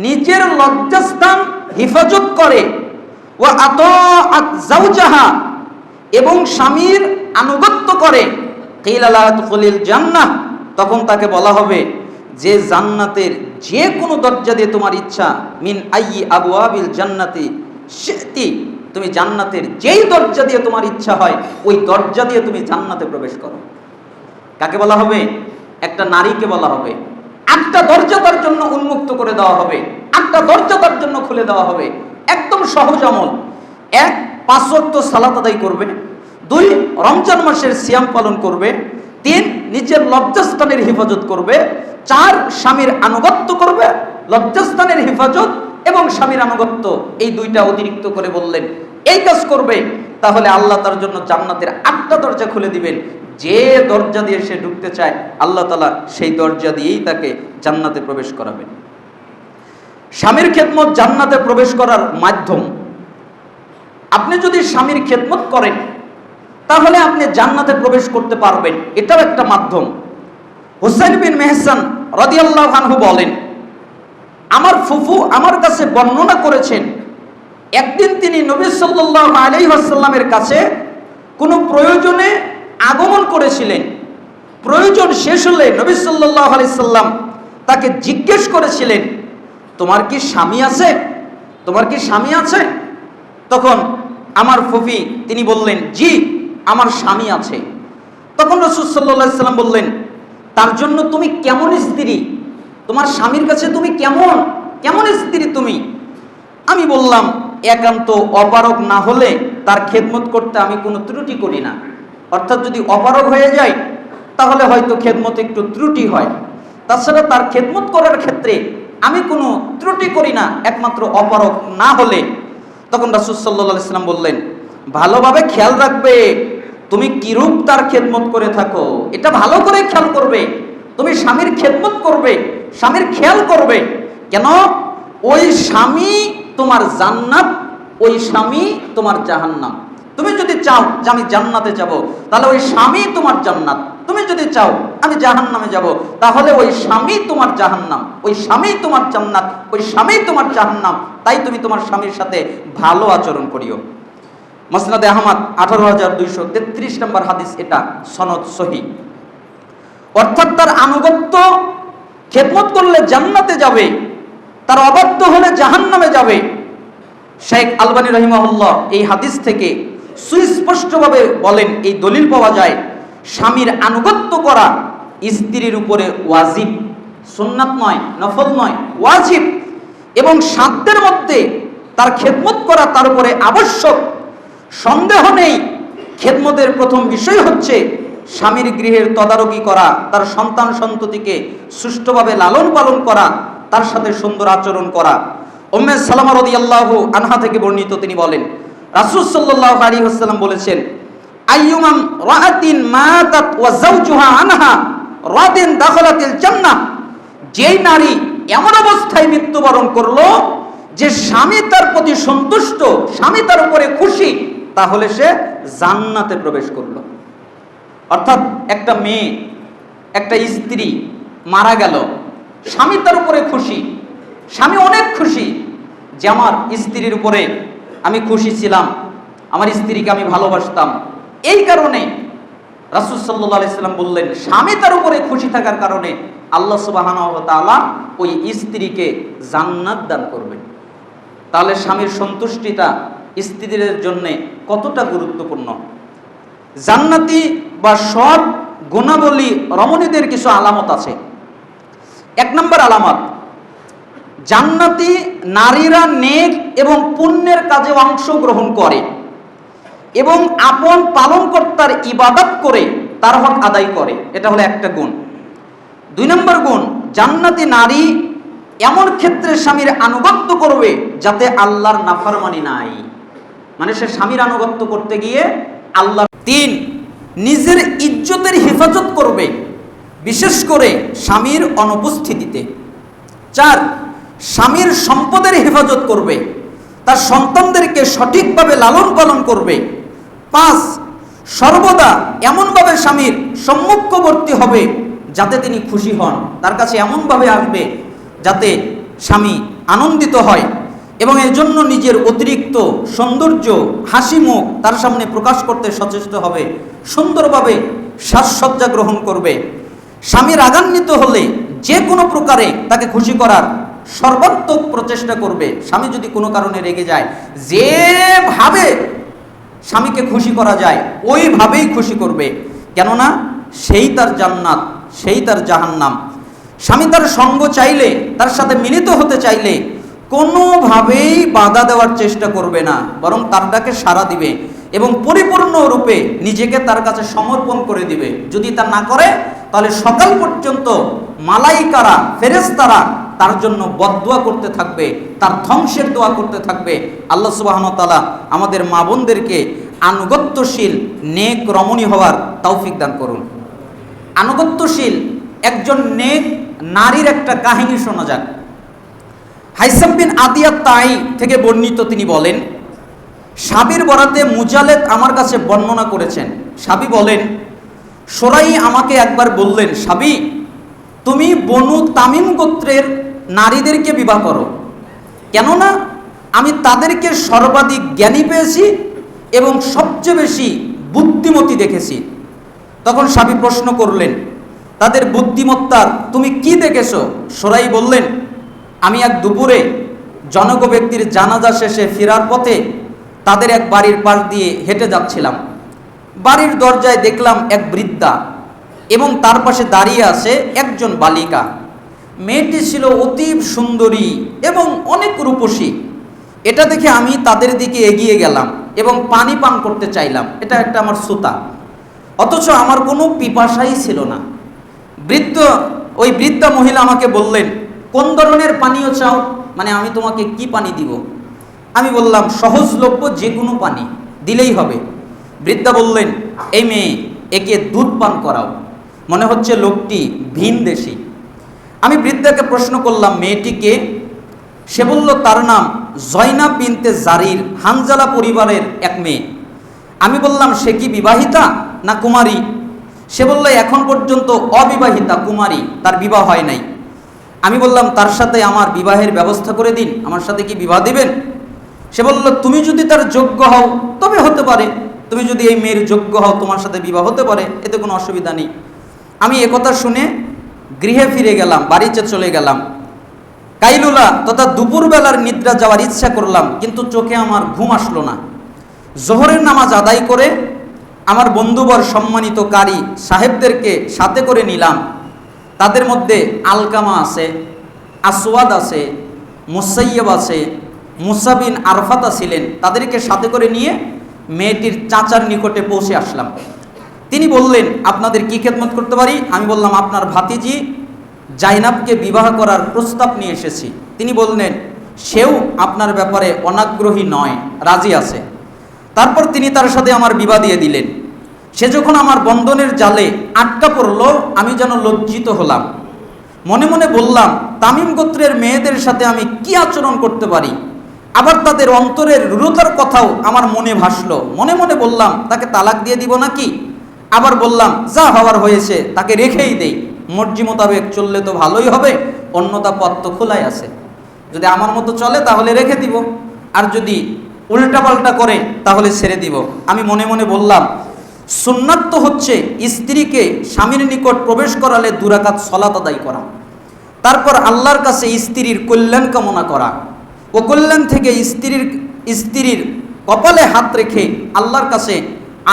নিজের লজ্জাস্থান হেফাজত করে, ওয়া আতাআত যাওজাহা, এবং স্বামীর আনুগত্য করে, কিলা লা তুদখিলুল জান্নাহ, তখন তাকে বলা হবে যে জান্নাতের যে কোনো দরজা দিয়ে তোমার ইচ্ছা, মিন আইয়ি আবওয়াবিল জান্নাতি শিতি, তুমি জান্নাতের যেই দরজা দিয়ে তোমার ইচ্ছা হয় ওই দরজা দিয়ে তুমি জান্নাতে প্রবেশ করো। কাকে বলা হবে? একটা নারীকে বলা হবে। একটা দরজা তার জন্য উন্মুক্ত করে দেওয়া হবে, একটা দরজা তার জন্য খুলে দেওয়া হবে। একদম সহজ আমল। 1 5 ওয়াক্ত সালাত আদায় করবে, 2 রমজান মাসের সিয়াম পালন করবে, 3 নিজের লজ্জাস্থানের হেফাজত করবে, 4 স্বামীর আনুগত্য করবে, লজ্জাস্থানের হেফাজত এবং স্বামীর আনুগত্য, এই 2টা অতিরিক্ত করে বললেন। এই কাজ করবে তাহলে আল্লাহ তার জন্য জান্নাতের 8টা দরজা খুলে দিবেন। যে দরজা দিয়ে সে ঢুকতে চায় আল্লাহ তাআলা সেই দরজা দিয়েই তাকে জান্নাতে প্রবেশ করাবেন। স্বামীর খেদমত জান্নাতে প্রবেশ করার মাধ্যম। আপনি যদি স্বামীর খেদমত করেন তাহলে আপনি জান্নাতে প্রবেশ করতে পারবেন, এটাও একটা মাধ্যম। হুসাইন বিন মেহসান রাদিয়াল্লাহু আনহু বলেন, আমার ফুফু আমার কাছে বর্ণনা করেছেন, একদিন তিনি নবী সাল্লাল্লাহু আলাইহি ওয়াসাল্লামের কাছে কোনো প্রয়োজনে আগমন করেছিলেন। প্রয়োজন শেষ হলে নবী সাল্লাল্লাহু আলাইহি সাল্লাম তাকে জিজ্ঞেস করেছিলেন, তোমার কি স্বামী আছে? তোমার কি স্বামী আছে? তখন আমার ফুফি তিনি বললেন, জি আমার স্বামী আছে। তখন রাসূল সাল্লাল্লাহু আলাইহি সাল্লাম বললেন, তার জন্য তুমি কেমন স্ত্রী? তোমার স্বামীর কাছে তুমি কেমন স্ত্রী তুমি? আমি বললাম, একান্ত অপারগ না হলে তার খেদমত করতে আমি কোনো ত্রুটি করি না। অর্থাৎ যদি অপারগ হয়ে যায় তাহলে হয়তো খেদমত একটু ত্রুটি হয়, তাছাড়া তার খেদমত করার ক্ষেত্রে আমি কোনো ত্রুটি করি না, একমাত্র অপারগ না হলে। তখন রাসূল সাল্লাল্লাহু আলাইহি সাল্লাম বললেন, ভালোভাবে খেয়াল রাখবে তুমি কিরূপ তার খেদমত করে থাকো, এটা ভালো করে খেয়াল করবে। তুমি স্বামীর খেদমত করবে, স্বামীর খেয়াল করবে। কেন? ওই স্বামী তোমার জান্নাত, ওই স্বামী তোমার জাহান্নাম। তুমি যদি চাও যে আমি জান্নাতে যাব, তাহলে ওই স্বামী তোমার জান্নাত। তুমি যদি চাও আমি জাহান্নামে যাব, তাহলে ওই স্বামী তোমার জাহান্নাম, ওই স্বামী তোমার জান্নাত, ওই স্বামী তোমার জাহান্নাম। তাই তুমি তোমার স্বামীর সাথে ভালো আচরণ করিও। মুসনাদে আহমদ 18233 নম্বর হাদিস, এটা সনদ সহিহ। অর্থাৎ তার আনুগত্য খেদমত করলে জান্নাতে যাবে, তার অবাধ্য হলে জাহান্নামে যাবে। শেখ আলবানী রাহিমাহুল্লাহ এই হাদিস থেকে সুস্পষ্টভাবে বলেন, এই দলিল পাওয়া যায় স্বামীর আনুগত্য করা স্ত্রীর উপরে ওয়াজিব, সুন্নাত নয়, নফল নয়, ওয়াজিব। এবং সাধ্যের মধ্যে তার খেদমত করা তার উপরে আবশ্যক। সন্দেহ নেই, খেদমতের প্রথম বিষয় হচ্ছে স্বামীর গৃহের তদারকি করা, তার সন্তান সন্ততিকে সুষ্ঠুভাবে লালন পালন করা, তার সাথে সুন্দর আচরণ করা। উম্মে সালামা রাদিয়াল্লাহু আনহা থেকে বর্ণিত, তিনি বলেন রাসূল সাল্লাল্লাহু আলাইহি ওয়াসাল্লাম বলেছেন, আইয়ুমান রাআতিন মাতাত ওয়া যাওজুহা আনহা রাদিন দাখালাতিল জান্নাহ। যেই নারী এমন অবস্থায় মৃত্যুবরণ করলো যে স্বামী তার প্রতি সন্তুষ্ট, স্বামী তার উপরে খুশি, তাহলে সে জান্নাতে প্রবেশ করলো। অর্থাৎ একটা মেয়ে, একটা স্ত্রী মারা গেল, স্বামী তার উপরে খুশি, স্বামী অনেক খুশি যে আমার স্ত্রীর উপরে আমি খুশি ছিলাম, আমার স্ত্রীকে আমি ভালোবাসতাম। এই কারণে রাসূল সাল্লাল্লাহু আলাইহি সাল্লাম বললেন, স্বামী তার উপরে খুশি থাকার কারণে আল্লাহ সুবহানাহু ওয়া তাআলা ওই স্ত্রীকে জান্নাত দান করবেন। তাহলে স্বামীর সন্তুষ্টিটা স্ত্রীদের জন্য কতটা গুরুত্বপূর্ণ। জান্নাতি বা সৎ গুণাবলী রমণীদের কিছু আলামত আছে। এক নম্বর আলামত, জান্নাতি নারীরা নেক এবং পুণ্যের কাজে অংশগ্রহণ করে এবং আপন পালনকর্তার ইবাদত করে তার হক আদায় করে। এটা হলো একটা গুণ। দুই নম্বর গুণ, জান্নাতি নারী এমন ক্ষেত্রে স্বামীর আনুগত্য করবে যাতে আল্লাহর নাফরমানি নাই, মানে সে স্বামীর আনুগত্য করতে গিয়ে আল্লাহ। তিন, নিজের ইজ্জতের হেফাজত করবে, বিশেষ করে স্বামীর অনুপস্থিতিতে। চার, স্বামীর সম্পদের হেফাজত করবে, তার সন্তানদেরকে সঠিকভাবে লালন পালন করবে। পাঁচ, সর্বদা এমনভাবে স্বামীর সম্মুখবর্তী হবে যাতে তিনি খুশি হন, তার কাছে এমনভাবে আসবে যাতে স্বামী আনন্দিত হয় এবং এর জন্য নিজের অতিরিক্ত সৌন্দর্য, হাসি মুখ তার সামনে প্রকাশ করতে সচেষ্ট হবে, সুন্দরভাবে সাজসজ্জা গ্রহণ করবে। স্বামী রাগান্বিত হলে যে কোনো প্রকারে তাকে খুশি করার সর্বাত্মক প্রচেষ্টা করবে। স্বামী যদি কোনো কারণে রেগে যায়, যেভাবে স্বামীকে খুশি করা যায় ওইভাবেই খুশি করবে, কেননা সেই তার জান্নাত, সেই তার জাহান্নাম। স্বামী তার সঙ্গ চাইলে, তার সাথে মিলিত হতে চাইলে কোনোভাবেই বাধা দেওয়ার চেষ্টা করবে না, বরং তার ডাকে সাড়া দিবে এবং পরিপূর্ণ রূপে নিজেকে তার কাছে সমর্পণ করে দিবে। যদি তা না করে তাহলে সকাল পর্যন্ত মালাইকারা, ফেরেশতারা তার জন্য বদদুয়া করতে থাকবে, তার ধ্বংসের দোয়া করতে থাকবে। আল্লাহ সুবহানাহু ওয়া তাআলা আমাদের মা বোনদেরকে আনুগত্যশীল নেক রমণী হওয়ার তৌফিক দান করুন। আনুগত্যশীল একজন নেক নারীর একটা কাহিনী শোনা যাক। হাইসাম বিন আদিয়া তাই থেকে বর্ণিত, তিনি বলেন, সাবির বরাতে মুজালেদ আমার কাছে বর্ণনা করেছেন। সাবি বলেন, সোরাই আমাকে একবার বললেন, সাবি তুমি বনু তামিম গোত্রের নারীদেরকে বিবাহ করো, কেননা আমি তাদেরকে সর্বাধিক জ্ঞানী পেয়েছি এবং সবচেয়ে বেশি বুদ্ধিমতী দেখেছি। তখন সাবি প্রশ্ন করলেন, তাদের বুদ্ধিমত্তার তুমি কি দেখেছো? সোরাই বললেন, আমি এক দুপুরে জনক ব্যক্তির জানাজা শেষে ফেরার পথে তাদের এক বাড়ির পাশ দিয়ে হেঁটে যাচ্ছিলাম। বাড়ির দরজায় দেখলাম এক বৃদ্ধা এবং তার পাশে দাঁড়িয়ে আছে একজন বালিকা। মেয়েটি ছিল অতীব সুন্দরী এবং অনেক রূপসী। এটা দেখে আমি তাদের দিকে এগিয়ে গেলাম এবং পানি পান করতে চাইলাম। এটা একটা আমার সুতা, অথচ আমার কোনো পিপাসাই ছিল না। ওই বৃদ্ধা মহিলা আমাকে বললেন, কোন ধরনের পানীয় চাও? মানে আমি তোমাকে কি পানি দিব? আমি বললাম, সহজলভ্য যে কোনো পানি দিলেই হবে। বৃদ্ধা বললেন, এই মেয়ে, একে দুধ পান করাও। মনে হচ্ছে লোকটি ভিনদেশী। আমি বৃদ্ধাকে প্রশ্ন করলাম, মেয়েটি কে? সে বলল, তার নাম জয়নাব বিনতে জারির, হানজালা পরিবারের এক মেয়ে। আমি বললাম, সে কি বিবাহিতা না কুমারী? সে বলল, এখন পর্যন্ত অবিবাহিতা, কুমারী, তার বিবাহ হয় নাই। আমি বললাম, তার সাথে আমার বিবাহের ব্যবস্থা করে দিন, আমার সাথে কি বিবাহ দিবেন? সে বলল, তুমি যদি তার যোগ্য হও তবে হতে পারে, তুমি যদি এই মেয়ের যোগ্য হও তোমার সাথে বিবাহ হতে পারে, এতে কোনো অসুবিধা নেই। আমি একথা শুনে গৃহে ফিরে গেলাম, বাড়িতে চলে গেলাম। কাইলুলা তথা দুপুরবেলার নিদ্রা যাওয়ার ইচ্ছা করলাম, কিন্তু চোখে আমার ঘুম আসলো না। জোহরের নামাজ আদায় করে আমার বন্ধুবর সম্মানিত কারি সাহেবদেরকে সাথে করে নিলাম। তাদের মধ্যে আলকামা আছে, আসওয়াদ আছে, মুসাইয়্যব আছে, মুসা বিন আরফাতা ছিলেন। তাদেরকে সাথে করে নিয়ে মেয়েটির চাচার নিকটে পৌঁছে আসলাম। তিনি বললেন, আপনাদের কি খেদমত করতে পারি? আমি বললাম, আপনার ভাতিজি জাইনাবকে বিবাহ করার প্রস্তাব নিয়ে এসেছি। তিনি বললেন, সেও আপনার ব্যাপারে অনাগ্রহী নয়, রাজি আছে। তারপর তিনি তার সাথে আমার বিবাহ দিয়ে দিলেন। সে যখন আমার বন্ধনের জালে আটকা পড়ল, আমি যেন লজ্জিত হলাম। মনে মনে বললাম, তামিম গোত্রের মেয়েদের সাথে আমি কি আচরণ করতে পারি? আবার তাদের অন্তরের রূঢ়তার কথাও আমার মনে ভাসলো। মনে মনে বললাম, তাকে তালাক দিয়ে দিব নাকি? আবার বললাম, যা হওয়ার হয়েছে তাকে রেখেই দেই, মর্জি মোতাবেক চললে তো ভালোই হবে, অন্যতা পথ তো খোলাই আছে। যদি আমার মতো চলে তাহলে রেখে দিব, আর যদি উল্টাপাল্টা করে তাহলে ছেড়ে দিব। আমি মনে মনে বললাম, সুন্নাত তো হচ্ছে স্ত্রীকে স্বামীর নিকট প্রবেশ করালে 2 রাকাত সালাত আদায় করা, তারপর আল্লাহর কাছে স্ত্রীর কল্যাণ কামনা করা ও কল্যাণ থেকে স্ত্রীর কপালে হাত রেখে আল্লাহর কাছে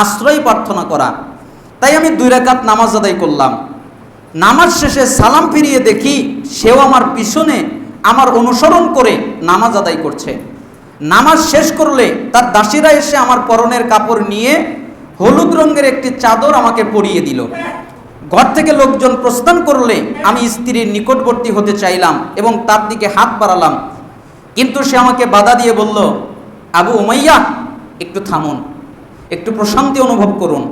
আশ্রয় প্রার্থনা করা। তাই আমি 2 রাকাত নামাজ আদায় করলাম। নামাজ শেষে সালাম ফিরিয়ে দেখি সেও আমার পিছনে আমার অনুসরণ করে নামাজ আদায় করছে। নামাজ শেষ করলে তার দাসীরা এসে আমার পরনের কাপড় নিয়ে হলুদ রঙের একটি চাদর আমাকে পরিয়ে দিল। ঘর থেকে লোকজন প্রস্থান করলে আমি স্ত্রীর নিকটবর্তী হতে চাইলাম এবং তার দিকে হাত বাড়ালাম, কিন্তু সে আমাকে বাধা দিয়ে বলল, আবু উমাইয়া, একটু থামুন, একটু প্রশান্তি অনুভব করুন,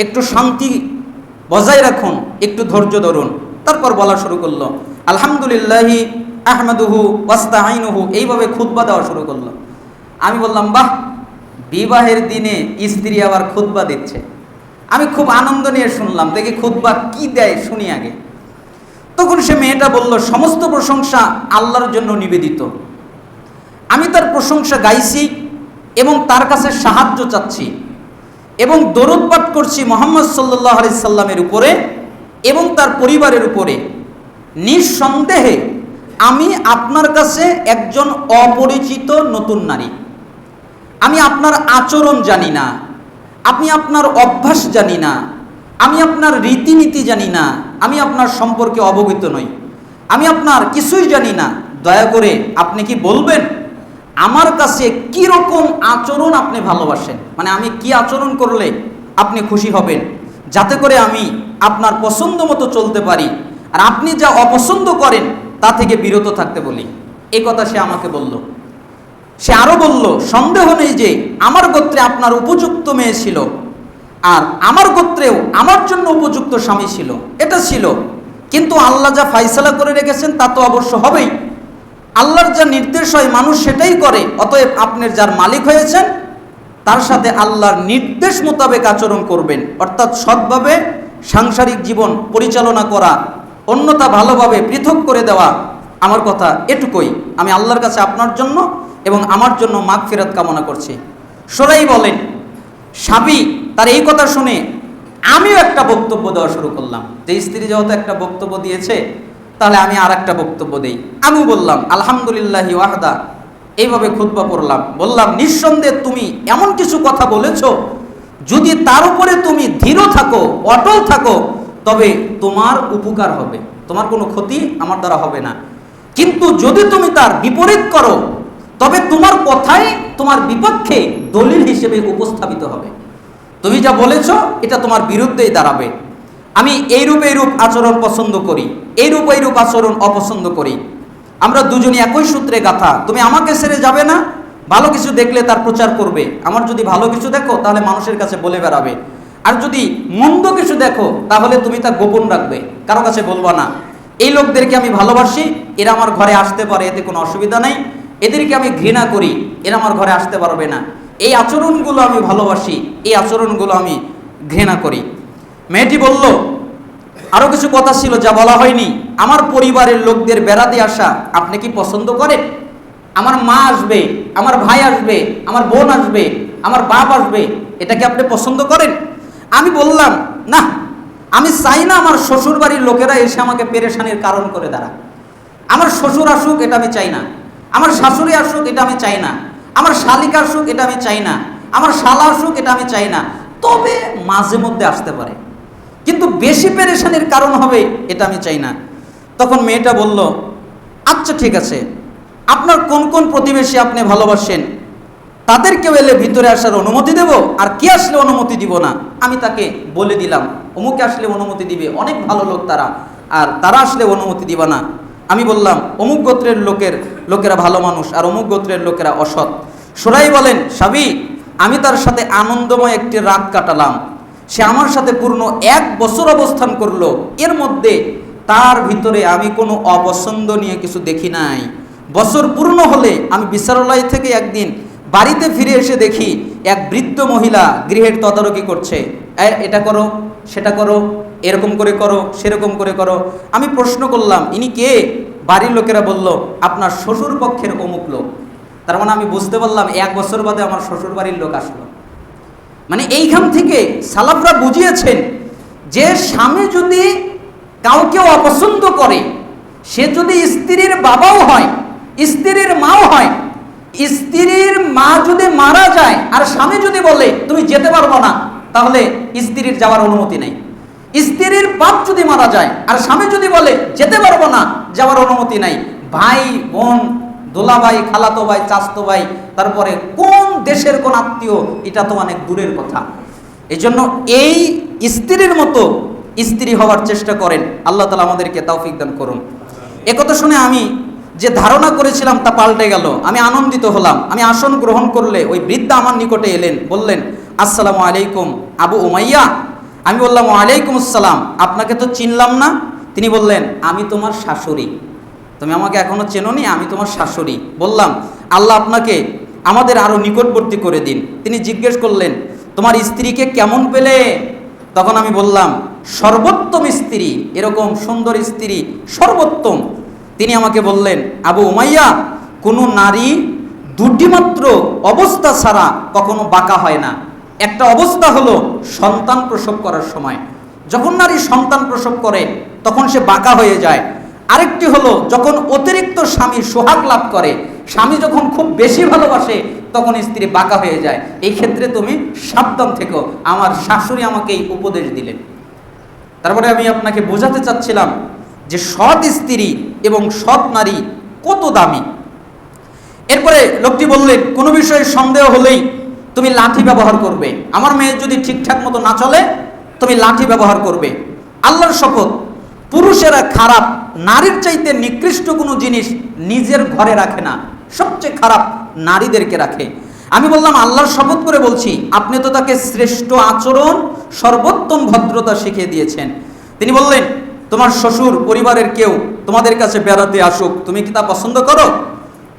একটু শান্তি বজায় রাখুন, একটু ধৈর্য ধরুন। তারপর বলা শুরু করলো, আলহামদুলিল্লাহি আহমাদুহু ওয়াস্তাঈনুহু, এইভাবে খুতবা দেওয়া শুরু করলো। আমি বললাম, বাহ, বিবাহের দিনে স্ত্রী আবার খুতবা দিচ্ছে। আমি খুব আনন্দ নিয়ে শুনলাম, দেখি খুতবা কি দেয় শুনি আগে। তখন সে মেয়েটা বলল, সমস্ত প্রশংসা আল্লাহর জন্য নিবেদিত। আমি তার প্রশংসা গাইছি এবং তার কাছে সাহায্য চাচ্ছি এবং দরুদ পাঠ করছি মুহাম্মদ সাল্লাল্লাহু আলাইহি সাল্লামের উপরে এবং তার পরিবারের উপরে। নিঃসন্দেহে আমি আপনার কাছে একজন অপরিচিত নতুন নারী। আমি আপনার আচরণ জানি না, আমি আপনার অভ্যাস জানি না, আমি আপনার রীতিনীতি জানি না, আমি আপনার সম্পর্কে অবগত নই, আমি আপনার কিছুই জানি না। দয়া করে আপনি কি বলবেন আমার কাছে কি রকম আচরণ আপনি ভালোবাসেন, মানে আমি কি আচরণ করলে আপনি খুশি হবেন, যাতে করে আমি আপনার পছন্দ মতো চলতে পারি, আর আপনি যা অপছন্দ করেন তা থেকে বিরত থাকতে বলি। এই কথা সে আমাকে বলল। সে আরো বলল, সন্দেহ নেই যে আমার গোত্রে আপনার উপযুক্ত মেয়ে ছিল, আর আমার গোত্রেও আমার জন্য উপযুক্ত স্বামী ছিল, এটা ছিল, কিন্তু আল্লাহ যা ফাইসালা করে রেখেছেন তা তো অবশ্য হবেই। আল্লাহর যা নির্দেশ হয় মানুষ সেটাই করে, অতএব আপনার যার মালিক হয়েছেন তার সাথে আল্লাহর নির্দেশ মোতাবেক আচরণ করবেন, অর্থাৎ সৎভাবে সাংসারিক জীবন পরিচালনা করা, অন্যতা ভালোভাবে পৃথক করে দেওয়া। আমার কথা এটুকুই। আমি আল্লাহর কাছে আপনার জন্য এবং আমার জন্য মাগফিরাত কামনা করছি। সোরাই বলেন, সাবি তার এই কথা শুনে আমিও একটা বক্তব্য দেওয়া শুরু করলাম, যে স্ত্রী যেহেতু একটা বক্তব্য দিয়েছে তাহলে আমি আর একটা বক্তব্য দেই। আমি বললাম আলহামদুলিল্লাহি ওয়াহদা, এইভাবে খুতবা পড়লাম। বললাম নিঃসন্দেহে তুমি এমন কিছু কথা বলেছো, যদি তার উপরে তুমি দৃঢ় থাকো, অটল থাকো, তবে তোমার উপকার হবে, তোমার কোনো ক্ষতি আমার দ্বারা হবে না। কিন্তু যদি তুমি তার বিপরীত করো, তবে তোমার কথাই তোমার বিপক্ষে দলিল হিসেবে উপস্থাপিত হবে। তুমি যা বলেছো এটা তোমার বিরুদ্ধেই দাঁড়াবে। আমি এইরূপ আচরণ পছন্দ করি, এইরূপ আচরণ অপছন্দ করি। আমরা দুজনই একই সূত্রে গাথা। তুমি আমাকে ছেড়ে যাবে না, ভালো কিছু দেখলে তার প্রচার করবে। আমার যদি ভালো কিছু দেখো তাহলে মানুষের কাছে বলে বেড়াবে, আর যদি মন্দ কিছু দেখো তাহলে তুমি তা গোপন রাখবে, কারো কাছে বলবা না। এই লোকদেরকে আমি ভালোবাসি, এরা আমার ঘরে আসতে পারে, এতে কোনো অসুবিধা নেই। এদেরকে আমি ঘৃণা করি, এরা আমার ঘরে আসতে পারবে না। এই আচরণগুলো আমি ভালোবাসি, এই আচরণগুলো আমি ঘৃণা করি। মেয়েটি বলল, আরো কিছু কথা ছিল যা বলা হয়নি। আমার পরিবারের লোকদের বেড়াতে আসা আপনি কি পছন্দ করেন? আমার মা আসবে, আমার ভাই আসবে, আমার বোন আসবে, আমার বাপ আসবে, এটা কি আপনি পছন্দ করেন? আমি বললাম, না, আমি চাই না আমার শ্বশুর বাড়ির লোকেরা এসে আমাকে পেরেশানির কারণ করে দাঁড়া। আমার শ্বশুর আসুক, এটা আমি চাই না। আমার শাশুড়ি আসুক, এটা আমি চাই না। আমার শালিকা আসুক, এটা আমি চাই না। আমার শালা আসুক, এটা আমি চাই না। তবে মাঝে মধ্যে আসতে পারে, কিন্তু বেশি পেরেশানির কারণ হবে এটা আমি চাই না। তখন মেয়েটা বলল, আচ্ছা ঠিক আছে, আপনার কোন কোন প্রতিবেশী আপনি ভালোবাসেন তাদেরকেও এলে ভিতরে আসার অনুমতি দেব, আর কে আসলে অনুমতি দিব না আমি তাকে বলে দিলাম। অমুকে আসলে অনুমতি দিবে, অনেক ভালো লোক তারা, আর তারা আসলে অনুমতি দিবা না। আমি বললাম অমুক গোত্রের লোকেরা ভালো মানুষ, আর অমুক গোত্রের লোকেরা অসৎ। সুরাই বলেন, সাবি, আমি তার সাথে আনন্দময় একটি রাত কাটালাম। সে আমার সাথে পূর্ণ 1 বছর অবস্থান করলো। এর মধ্যে তার ভিতরে আমি কোনো অপছন্দ নিয়ে কিছু দেখি নাই। বছর পূর্ণ হলে আমি বিচারালয় থেকে একদিন বাড়িতে ফিরে এসে দেখি এক বৃদ্ধ মহিলা গৃহের তদারকি করছে। এটা করো, সেটা করো, এরকম করে করো, সেরকম করে করো। আমি প্রশ্ন করলাম, ইনি কে? বাড়ির লোকেরা বলল, আপনার শ্বশুর পক্ষের অমুক লোক। তার মানে আমি বুঝতে পারলাম 1 বছর বাদে আমার শ্বশুর বাড়ির লোক আসলো। মানে এইখান থেকে সালাফরা বুঝিয়েছেন যে স্বামী যদি কাউকে অপছন্দ করে, সে যদি স্ত্রীর বাবাও হয়, স্ত্রীর মাও হয়, স্ত্রীর মা যদি মারা যায় আর স্বামী যদি বলে তুমি যেতে পারবো না, তাহলে স্ত্রীর যাওয়ার অনুমতি নেই। স্ত্রীর বাপ যদি মারা যায় আর স্বামী যদি বলে যেতে পারবো না, যাওয়ার অনুমতি নাই। ভাই বোন, দোলাভাই, খালাতো ভাই, চাচতো ভাই, তারপরে কোন দেশের কোন আত্মীয়, এটা তো অনেক দূরের কথা। এই জন্য এই স্ত্রীর মতো স্ত্রী হওয়ার চেষ্টা করেন। আল্লাহ তাআলা আমাদেরকে তৌফিক দান করুন। একথা শুনে আমি যে ধারণা করেছিলাম তা পাল্টে গেল। আমি আনন্দিত হলাম। আমি আসন গ্রহণ করলে ওই বৃদ্ধা আমার নিকটে এলেন, বললেন, আসসালামু আলাইকুম আবু উমাইয়া। আমি বললাম, ওয়ালাইকুম আসসালাম, আপনাকে তো চিনলাম না। তিনি বললেন, আমি তোমার শাশুড়ি। তুমি আমাকে এখনো চেনোনি, আমি তোমার শাশুড়ি। বললাম, আল্লাহ আপনাকে আমাদের আরো নিকটবর্তী করে দিন। তিনি জিজ্ঞেস করলেন, তোমার স্ত্রীকে কেমন পেলে? তখন আমি বললাম, সর্বোত্তম স্ত্রী, এরকম সুন্দর স্ত্রী সর্বোত্তম। তিনি আমাকে বললেন, আবু উমাইয়া, কোনো নারী দুটি মাত্র অবস্থা ছাড়া কখনো বাঁকা হয় না। একটা অবস্থা হলো সন্তান প্রসব করার সময়, যখন নারী সন্তান প্রসব করে তখন সে বাঁকা হয়ে যায়। আরেকটি হলো যখন অতিরিক্ত স্বামী সোহাগ লাভ করে, স্বামী যখন খুব বেশি ভালোবাসে তখন স্ত্রী বাঁকা হয়ে যায়। এই ক্ষেত্রে তুমি সাবধান থেকো। আমার শাশুড়ি আমাকে এই উপদেশ দিলেন। তারপরে আমি আপনাকে বোঝাতে চাচ্ছিলাম যে সৎ স্ত্রী এবং সৎ নারী কত দামি। এরপরে লোকটি বললেন, কোনো বিষয়ে সন্দেহ হলেই তুমি লাঠি ব্যবহার করবে। আমার মেয়ে যদি ঠিকঠাক মতো না চলে, তুমি লাঠি ব্যবহার করবে। আল্লাহর শপথ, পুরুষেরা খারাপ, নারীর চাইতে নিকৃষ্ট কোনো জিনিস নিজের ঘরে রাখে না, সবচেয়ে খারাপ নারীদেরকে রাখে। আমি বললাম, আল্লাহর শপথ করে বলছি, আপনি তো তাকে শ্রেষ্ঠ আচরণ, সর্বোত্তম ভদ্রতা শিখিয়ে দিয়েছেন। তিনি বললেন, তোমার শ্বশুর পরিবারের কেউ তোমাদের কাছে বেড়াতে আসুক, তুমি কি তা পছন্দ করো?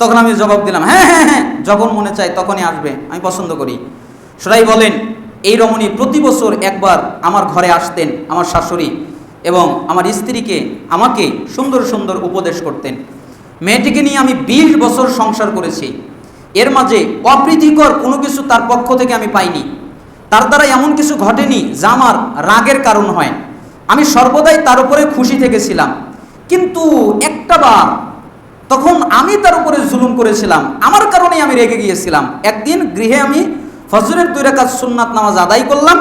তখন আমি জবাব দিলাম, হ্যাঁ হ্যাঁ হ্যাঁ, যখন মনে চায় তখনই আসবে, আমি পছন্দ করি। সরাই বলেন, এই রমণী প্রতি বছর একবার আমার ঘরে আসতেন, আমার শাশুড়ি, এবং আমার স্ত্রীকে আমাকে সুন্দর সুন্দর উপদেশ করতেন। মেয়েটিকে নিয়ে আমি 20 বছর সংসার করেছি। এর মাঝে অপ্রীতিকর কোনো কিছু তার পক্ষ থেকে আমি পাইনি। তার দ্বারা এমন কিছু ঘটেনি যা আমার রাগের কারণ হয়, আমি সর্বদাই তার উপরে খুশি থেকেছিলাম। কিন্তু একটা বার তখন আমি তার উপরে জুলুম করেছিলাম, আমার কারণেই আমি রেগে গিয়েছিলাম। একদিন গৃহে আমি ফজরের 2 রাকাত সুন্নাত নামাজ আদায় করলাম,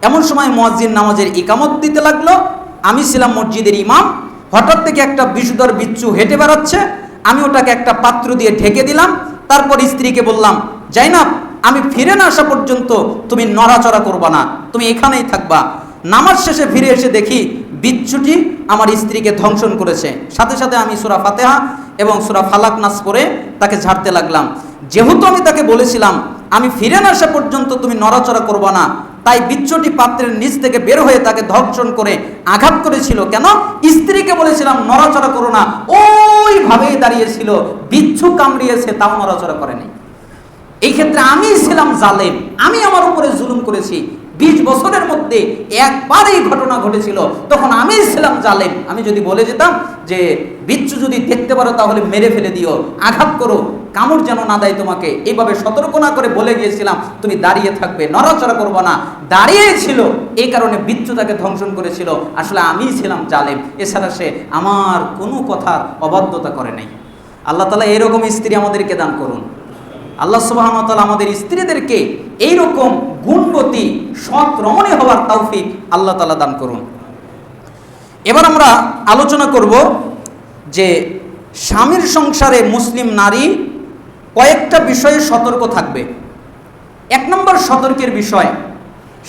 এমন সময় মুয়াজ্জিন নামাজের ইকামত দিতে লাগলো। আমি ছিলাম মসজিদের ইমাম। হঠাৎ থেকে একটা বিষধর বিচ্ছু হেঁটে বেড়াচ্ছে, আমি ওটাকে একটা পাত্র দিয়ে ঢেকে দিলাম। তারপর স্ত্রীকে বললাম, জাইনাব, আমি ফিরে না আসা পর্যন্ত তুমি নড়াচড়া করবা না, তুমি এখানেই থাকবা। নামাজ শেষে ফিরে এসে দেখি বিচ্ছুটি আমার স্ত্রীকে ধ্বংসন করেছে। সাথে সাথে আমি সূরা ফাতিহা এবং সূরা ফালাক নাস পড়ে তাকে ঝাড়তে লাগলাম। যেহেতু আমি তাকে বলেছিলাম আমি ফিরে না আসা পর্যন্ত তুমি নড়াচড়া করবা না, তাই বিচ্ছুটি পাত্রের নিচ থেকে বের হয়ে তাকে ধর্ষণ করে আঘাত করেছিল। কেন? স্ত্রীকে বলেছিলাম নড়াচড়া করো না, ওইভাবেই দাঁড়িয়েছিল, বিচ্ছু কামড়িয়েছে তাও নড়াচড়া করেনি। এই ক্ষেত্রে আমি ছিলাম জালেম, আমি আমার উপরে জুলুম করেছি। 20 বছরের মধ্যে একবার এই ঘটনা ঘটেছিল, তখন আমি ছিলাম জালেম। আমি যদি বলে যেতাম যে বিচ্ছু যদি দেখতে পারো তাহলে মেরে ফেলে দিও, আঘাত করো, কামড় যেন না দেয় তোমাকে, এইভাবে সতর্ক না করে বলে গিয়েছিলাম তুমি দাঁড়িয়ে থাকবে, নড়াচড়া করবো না, দাঁড়িয়ে ছিল, এই কারণে বিচ্ছু তাকে ধ্বংসন করেছিল। আসলে আমিই ছিলাম জালেম, এছাড়া সে আমার কোনো কথার অবাধ্যতা করে নাই। আল্লাহ তাআলা এরকম স্ত্রী আমাদেরকে দান করুন। আল্লাহ সুবহানাহু ওয়া তাআলা আমাদের স্ত্রীদেরকে এইরকম গুণবতী সৎ রমণী হওয়ার তৌফিক আল্লাহ তাআলা দান করুন। এবার আমরা আলোচনা করব যে স্বামীর সংসারে মুসলিম নারী কয়েকটা বিষয়ে সতর্ক থাকবে। 1 নম্বর সতর্কের বিষয়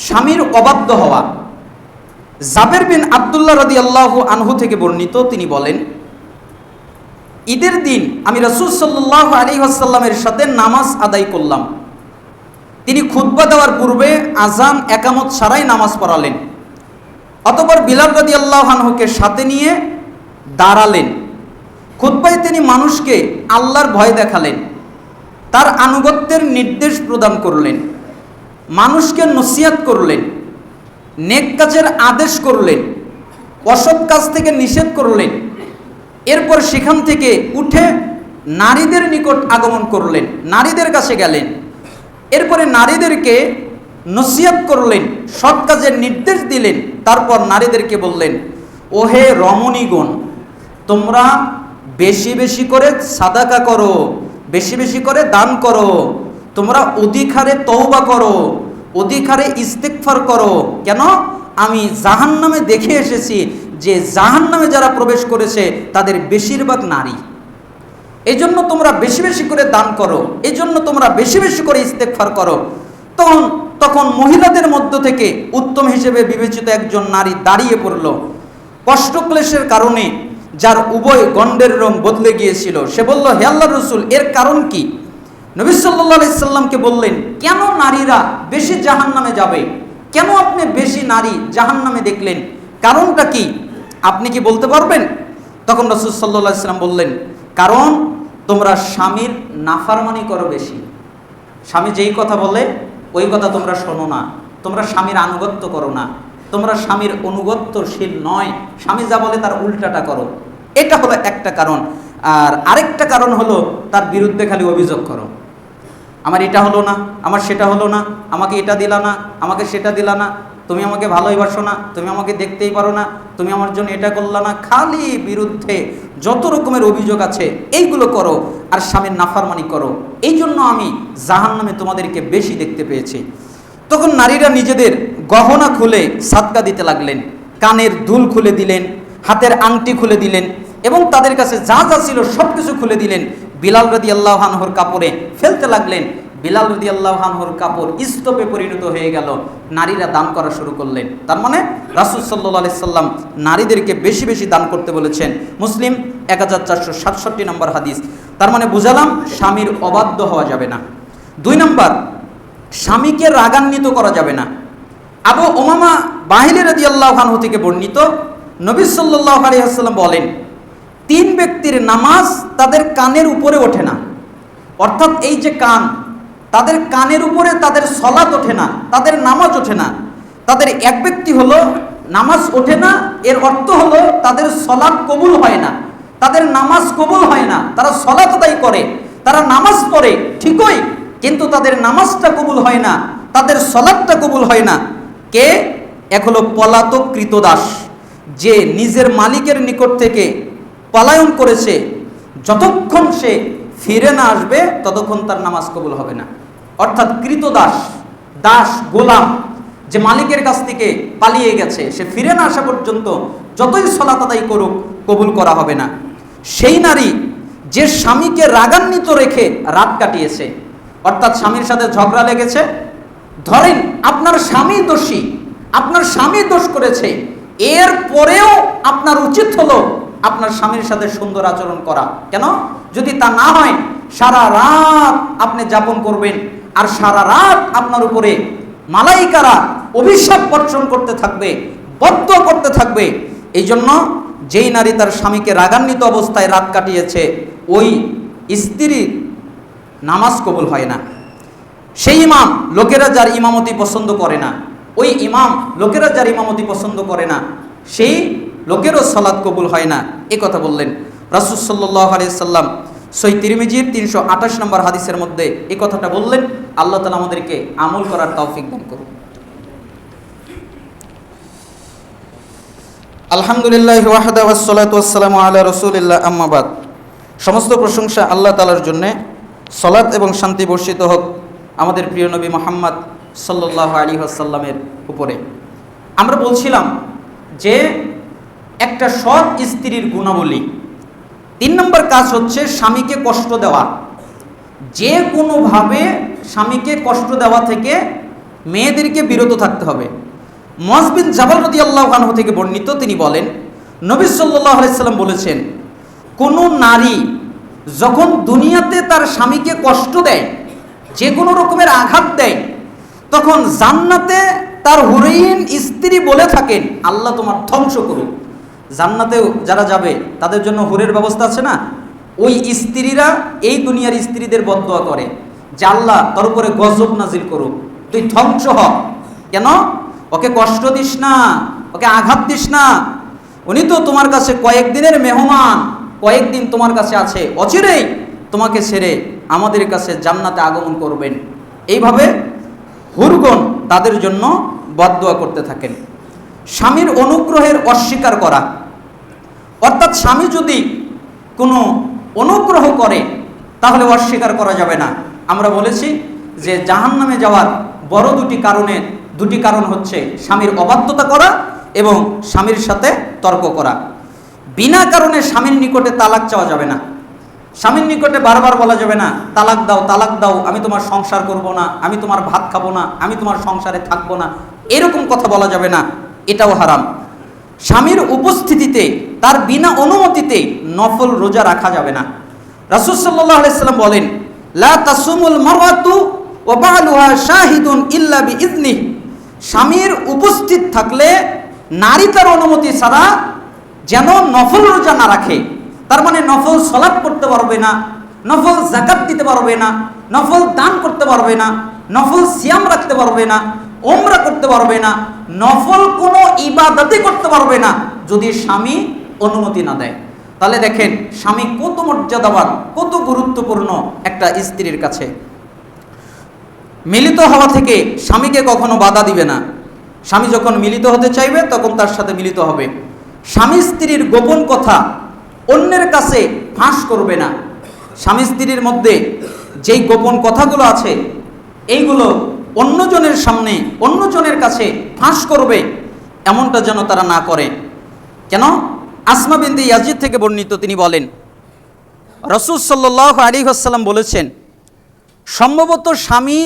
স্বামীর অবাধ্য হওয়া। জাবের বিন আব্দুল্লাহ রাদিয়াল্লাহু আনহু থেকে বর্ণিত, তিনি বলেন, ঈদের দিন আমি রাসূল সাল্লাল্লাহু আলাইহি ওয়াসাল্লামের সাথে নামাজ আদায় করলাম। তিনি খুতবা দেওয়ার পূর্বে আযান একামত ছাড়াই নামাজ পড়ালেন। অতঃপর বিলাল রাদিয়াল্লাহু আনহুকে সাথে নিয়ে দাঁড়ালেন। খুতবায় তিনি মানুষকে আল্লাহর ভয় দেখালেন, তার আনুগত্যের নির্দেশ প্রদান করলেন, মানুষকে নসিহত করলেন, নেক কাজের আদেশ করলেন, অসৎ কাজ থেকে নিষেধ করলেন। এরপর সেখান থেকে উঠে নারীদের নিকট আগমন করলেন, নারীদের কাছে গেলেন। এরপরে নারীদেরকে নসিহত করলেন, সৎ কাজের নির্দেশ দিলেন। তারপর নারীদেরকে বললেন, ওহে রমণীগণ, তোমরা বেশি বেশি করে সাদাকা করো, বেশি বেশি করে দান করো, তোমরা অধিক হারে তওবা করো, অধিক হারে ইস্তেগফার করো। কেন? আমি জাহান্নামে দেখে এসেছি যে জাহান্নামে যারা প্রবেশ করেছে তাদের বেশিরভাগ নারী। এই জন্য তোমরা বেশি বেশি করে দান করো, এই জন্য তোমরা বেশি বেশি করে ইস্তেগফার করো। তখন মহিলাদের মধ্য থেকে উত্তম হিসেবে বিবেচিত একজন নারী দাঁড়িয়ে পড়ল। কষ্টক্লেশের কারণে যার উভয় গণ্ডের রং বদলে গিয়েছিল, সে বলল, হে আল্লাহর রাসূল, এর কারণ কি? নবী সাল্লাল্লাহু আলাইহি সাল্লামকে বললেন, কেন নারীরা বেশি জাহান্নামে যাবে? কেন আপনি বেশি নারী জাহান্নামে দেখলেন? কারণটা কি আপনি কি বলতে পারবেন? তখন রাসূল সাল্লাল্লাহু আলাইহি সাল্লাম বললেন, কারণ তোমরা স্বামীর নাফরমানি করো বেশি। স্বামী যেই কথা বলে ওই কথা তোমরা শোনো না, তোমরা স্বামীর আনুগত্য করো না, তোমরা স্বামীর অনুগত্যশীল নয়, স্বামী যা বলে তার উল্টাটা করো। এটা হলো একটা কারণ। আর আরেকটা কারণ হলো তার বিরুদ্ধে খালি অভিযোগ করো, আমার এটা হলো না, আমার সেটা হলো না, আমাকে এটা দিলা না, আমাকে সেটা দিলা না, তুমি আমাকে ভালোই বাসো না, তুমি আমাকে দেখতেই পারো না, তুমি আমার জন্য এটা করলা না। খালি বিরুদ্ধে যত রকমের অভিযোগ আছে এইগুলো করো আর স্বামীর নাফরমানি করো। এই জন্য আমি জাহান্নামে তোমাদেরকে বেশি দেখতে পেয়েছি। তখন নারীরা নিজেদের গহনা খুলে সাদকা দিতে লাগলেন, কানের দুল খুলে দিলেন, হাতের আংটি খুলে দিলেন এবং তাদের কাছে যা যা ছিল সব কিছু খুলে দিলেন। বিলাল রাদিয়াল্লাহু আনহুর কাপড়ে ফেলতে লাগলেন। বিলাল রাদিয়াল্লাহু আনহুর কাপড় স্তূপে পরিণত হয়ে গেল। নারীরা দান করা শুরু করলেন। তার মানে রাসূল সাল্লাল্লাহু আলাইহি সাল্লাম নারীদেরকে বেশি বেশি দান করতে বলেছেন। মুসলিম 1467 নম্বর হাদিস। তার মানে বুঝালাম স্বামীর অবাধ্য হওয়া যাবে না। 2 নম্বর, স্বামীকে রাগান্বিত করা যাবে না। আবু উমামা বাহিলী রাদিয়াল্লাহু আনহু থেকে বর্ণিত, নবী সাল্লাল্লাহু আলাইহি ওয়াসাল্লাম বলেন, 3 ব্যক্তির নামাজ তাদের কানের উপরে ওঠে না। অর্থাৎ এই যে কান, তাদের কানের উপরে তাদের সলাত ওঠে না, তাদের নামাজ ওঠে না। তাদের এক ব্যক্তি হলো নামাজ ওঠে না, এর অর্থ হলো তাদের সলাত কবুল হয় না, তাদের নামাজ কবুল হয় না। তারা সলাত আদায় করে, তারা নামাজ পড়ে ঠিকই, কিন্তু তাদের নামাজটা কবুল হয় না। তাদের সালাতটা কবুল হয় না। কে? এক হলো পলাতক কৃতদাস, যে নিজের মালিকের নিকট থেকে পলায়ন করেছে, যতক্ষণ সে ফিরে না আসবে ততক্ষণ তার নামাজ কবুল হবে না। অর্থাৎ কৃতদাস, দাস, গোলাম, যে মালিকের কাছ থেকে পালিয়ে গেছে, সে ফিরে না আসা পর্যন্ত যতই সালাত আদায় করুক কবুল করা হবে না। সেই নারী যে স্বামীকে রাগান্বিত রেখে রাত কাটিয়েছে, অর্থাৎ স্বামীর সাথে ঝগড়া লেগেছে, ধরেন আপনার স্বামী দোষী, আপনার স্বামী দোষ করেছে, এর পরেও আপনার উচিত হলো আপনার স্বামীর সাথে সুন্দর আচরণ করা। কেন? যদি তা না হয় সারা রাত আপনি যাপন করবেন, আর সারা রাত আপনার উপরে মালাইকারা অভিশাপ বর্ষণ করতে থাকবে, বদ্ধ করতে থাকবে। এই জন্য যেই নারী তার স্বামীকে রাগান্বিত অবস্থায় রাত কাটিয়েছে, ওই স্ত্রীর নামাজ কবুল হয় না। সেই ইমাম লোকেরা যার ইমামতি পছন্দ করে না, ওই ইমাম লোকেরা যার ইমামতি পছন্দ করে না, সেই লোকেরও সালাত কবুল হয় না। এ কথা বললেন রাসূল সাল্লাল্লাহু আলাইহি সাল্লাম। সহিহ তিরমিজির 328 নম্বর হাদিসের মধ্যে এই কথাটা বললেন। আল্লাহ তাআলা আমাদেরকে আমল করার তৌফিক দান করুন। আলহামদুলিল্লাহি ওয়াহদা ওয়াসসালাতু ওয়াসসালামু আলা রাসূলিল্লাহ, আম্মা বাদ। সমস্ত প্রশংসা আল্লাহ তাআলার জন্য। সালাত এবং শান্তি বর্ষিত হোক আমাদের প্রিয় নবী মুহাম্মদ সাল্লাল্লাহু আলাইহি ওয়াসাল্লামের উপরে। আমরা বলছিলাম যে একটা সৎ স্ত্রীর গুণাবলী, 3 নম্বর কাজ হচ্ছে স্বামীকে কষ্ট দেওয়া। যে কোনোভাবে স্বামীকে কষ্ট দেওয়া থেকে মেয়েদেরকে বিরত থাকতে হবে। মুআয বিন জাবাল রাদিয়াল্লাহু আনহু থেকে বর্ণিত, তিনি বলেন নবী সাল্লাল্লাহু আলাইহি সাল্লাম বলেছেন, কোনো নারী যখন দুনিয়াতে তার স্বামীকে কষ্ট দেয়, যে কোনো রকমের আঘাত দেয়, তখন জান্নাতে তার হুরাইন স্ত্রী বলে থাকেন, আল্লাহ তোমার ধ্বংস করুক। জান্নাতেও যারা যাবে তাদের জন্য হুরের ব্যবস্থা আছে না? ওই স্ত্রীরা এই দুনিয়ার স্ত্রীদের বদদোয়া করে যে আল্লাহ তোর উপরে গজব নাজিল করুক, তুই ধ্বংস হ। কেন? ওকে কষ্ট দিস না, ওকে আঘাত দিস না, উনি তো তোমার কাছে কয়েকদিনের মেহমান, কয়েকদিন তোমার কাছে আছে, অচিরেই তোমাকে ছেড়ে আমাদের কাছে জান্নাতে আগমন করবেন। এইভাবে হুরগণ তাদের জন্য বদদোয়া করতে থাকেন। স্বামীর অনুগ্রহের অস্বীকার করা, অর্থাৎ স্বামী যদি কোনো অনুগ্রহ করে তাহলে অস্বীকার করা যাবে না। আমরা বলেছি যে জাহান্নামে যাওয়ার বড় দুটি কারণ হচ্ছে স্বামীর অবাধ্যতা করা এবং স্বামীর সাথে তর্ক করা। বিনা কারণে স্বামীর নিকটে তালাক চাওয়া যাবে না। স্বামীর নিকটে বারবার বলা যাবে না তালাক দাও, তালাক দাও, আমি তোমার সংসার করব না, আমি তোমার ভাত খাবো না, আমি তোমার সংসারে থাকবো না, এরকম কথা বলা যাবে না, এটাও হারাম। স্বামীর উপস্থিতিতে তার বিনা অনুমতিতে নফল রোজা রাখা যাবে না। রাসূল সাল্লাল্লাহু আলাইহি সাল্লাম বলেন, লা তাসুমুল মারওয়াতু ওয়া বালুহা শাহিদুন ইল্লা বিইذনিহি। স্বামীর উপস্থিত থাকলে নারী তার অনুমতি ছাড়া যেন নফল রোজা না রাখে। তার মানে নফল সালাত করতে পারবে না, নফল যাকাত দিতে পারবে না, নফল দান করতে পারবে না, নফল সিয়াম রাখতে পারবে না, উমরা করতে পারবে না, নফল কোনো ইবাদতই করতে পারবে না যদি স্বামী অনুমতি না দেয়। তাহলে দেখেন স্বামী কত মর্যাদাবান, কত গুরুত্বপূর্ণ একটা স্ত্রীর কাছে। মিলিত হওয়া থেকে স্বামীকে কখনো বাধা দিবে না। স্বামী যখন মিলিত হতে চাইবে তখন তার সাথে মিলিত হবে। স্বামী স্ত্রীর গোপন কথা অন্যের কাছে ফাঁস করবে না। স্বামী স্ত্রীর মধ্যে যেই গোপন কথাগুলো আছে এইগুলো অন্যজনের সামনে, অন্যজনের কাছে ফাঁস করবে, এমনটা যেন তারা না করে। কেন? আসমা বিনতে ইয়াজিদ থেকে বর্ণিত, তিনি বলেন রাসূল সাল্লাল্লাহু আলাইহি ওয়াসাল্লাম বলেছেন, সম্ভবত স্বামী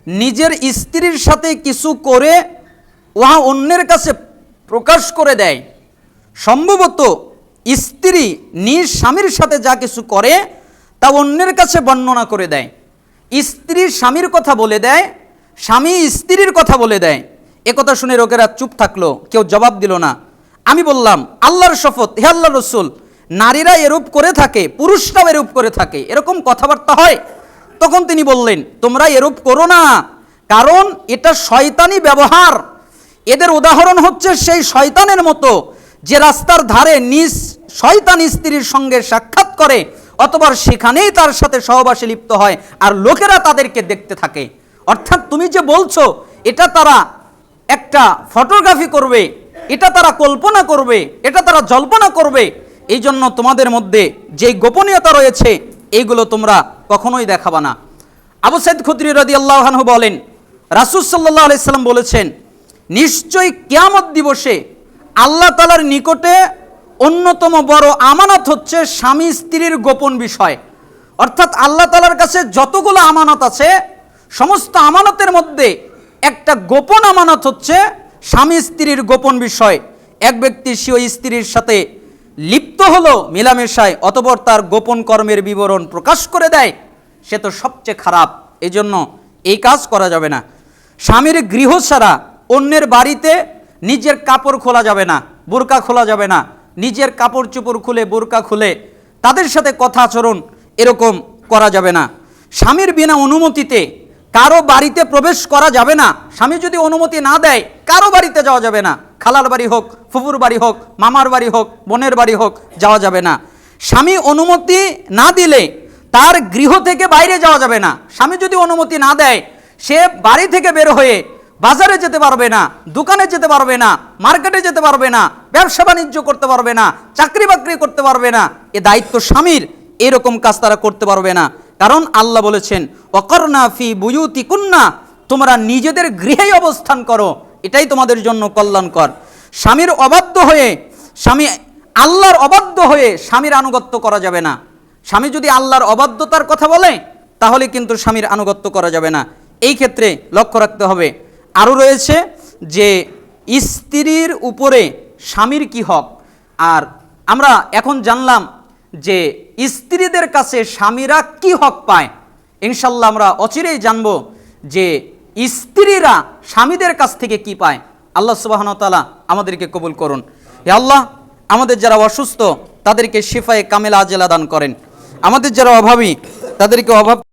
নিজের স্ত্রীর সাথে কিছু করে উহা অন্যের কাছে প্রকাশ করে দেয়। সম্ভবত স্ত্রী নিজ স্বামীর সাথে যা কিছু করে তা অন্যের কাছে বর্ণনা করে দেয়। স্ত্রী স্বামীর কথা বলে দেয়, স্বামী স্ত্রীর কথা বলে দেয়। একথা শুনে লোকেরা চুপ থাকলো, কেউ জবাব দিল না। আমি বললাম, আল্লাহর শপথ, হে আল্লাহর রাসূল, নারীরা এরূপ করে থাকে, পুরুষরাও এরূপ করে থাকে, এরকম কথাবার্তা হয়? তখন তিনি বললেন, তোমরা এরূপ করো না, কারণ এটা শয়তানি ব্যবহার। এদের উদাহরণ হচ্ছে সেই শয়তানের মতো যে রাস্তার ধারে নিজ শয়তান স্ত্রীর সঙ্গে সাক্ষাৎ করে অথবা সেখানেই তার সাথে সহবাসে লিপ্ত হয় আর লোকেরা তাদেরকে দেখতে থাকে। অর্থাৎ তুমি যে বলছো এটা তারা একটা ফটোগ্রাফি করবে, এটা তারা কল্পনা করবে, এটা তারা জল্পনা করবে, এই জন্য তোমাদের মধ্যে যে গোপনীয়তা রয়েছে এইগুলো তোমরা কখনোই দেখাবা না। আবু সাইদ খুদরি রাদিয়াল্লাহু আনহু বলেন, রাসূল সাল্লাল্লাহু আলাইহি সাল্লাম বলেছেন, নিশ্চয়ই কিয়ামত দিবসে আল্লাহ তাআলার নিকটে অন্যতম বড় আমানত হচ্ছে স্বামী স্ত্রীর গোপন বিষয়। অর্থাৎ আল্লাহ তাআলার কাছে যতগুলো আমানত আছে সমস্ত আমানতের মধ্যে একটা গোপন আমানত হচ্ছে স্বামী স্ত্রীর গোপন বিষয়। এক ব্যক্তি সে ওই স্ত্রীর সাথে লিপ্ত হলো মেলামেশায়, অতঃপর তার গোপন কর্মের বিবরণ প্রকাশ করে দেয়, সে তো সবচেয়ে খারাপ। এই জন্য এই কাজ করা যাবে না। স্বামীর গৃহ ছাড়া অন্যের বাড়িতে নিজের কাপড় খোলা যাবে না, বোরকা খোলা যাবে না, নিজের কাপড় চোপড় খুলে বোরকা খুলে তাদের সাথে কথা আচরণ এরকম করা যাবে না। স্বামীর বিনা অনুমতিতে কারো বাড়িতে প্রবেশ করা যাবে না। স্বামী যদি অনুমতি না দেয় কারো বাড়িতে যাওয়া যাবে না। খালার বাড়ি হোক, ফুফুর বাড়ি হোক, মামার বাড়ি হোক, বোনের বাড়ি হোক, যাওয়া যাবে না। স্বামী অনুমতি না দিলে তার গৃহ থেকে বাইরে যাওয়া যাবে না। স্বামী যদি অনুমতি না দেয় সে বাড়ি থেকে বের হয়ে বাজারে যেতে পারবে না, দোকানে যেতে পারবে না, মার্কেটে যেতে পারবে না, ব্যবসা বাণিজ্য করতে পারবে না, চাকরি বাকরি করতে পারবে না। এ দায়িত্ব স্বামীর, এরকম কাজ তারা করতে পারবে না। কারণ আল্লাহ বলেছেন, ওয়াকারনা ফি বুয়ুতিকুন্না, তোমরা নিজেদের গৃহেই অবস্থান করো, এটাই তোমাদের জন্য কল্যাণকর। স্বামীর অবাধ্য হয়ে আল্লাহর অবাধ্য হয়ে স্বামীর আনুগত্য করা যাবে না। স্বামী যদি আল্লাহর অবাধ্যতার কথা বলে তাহলে কিন্তু স্বামীর আনুগত্য করা যাবে না। এই ক্ষেত্রে লক্ষ্য রাখতে হবে। আরও রয়েছে যে স্ত্রীর উপরে স্বামীর কি হক। আর আমরা এখন জানলাম যে স্ত্রীদের কাছে স্বামীরা কি হক পায়। ইনশাল্লাহ আমরা অচিরেই জানব যে স্ত্রীরা স্বামীদের কাছ থেকে কি পায়। আল্লাহ সুবহানাহু ওয়া তাআলা আমাদেরকে কবুল করুন। হে আল্লাহ, আমাদের যারা অসুস্থ তাদেরকে শিফায়ে কামেলা আজেলা দান করেন, আমাদের যারা অভাবী তাদেরকে অভাব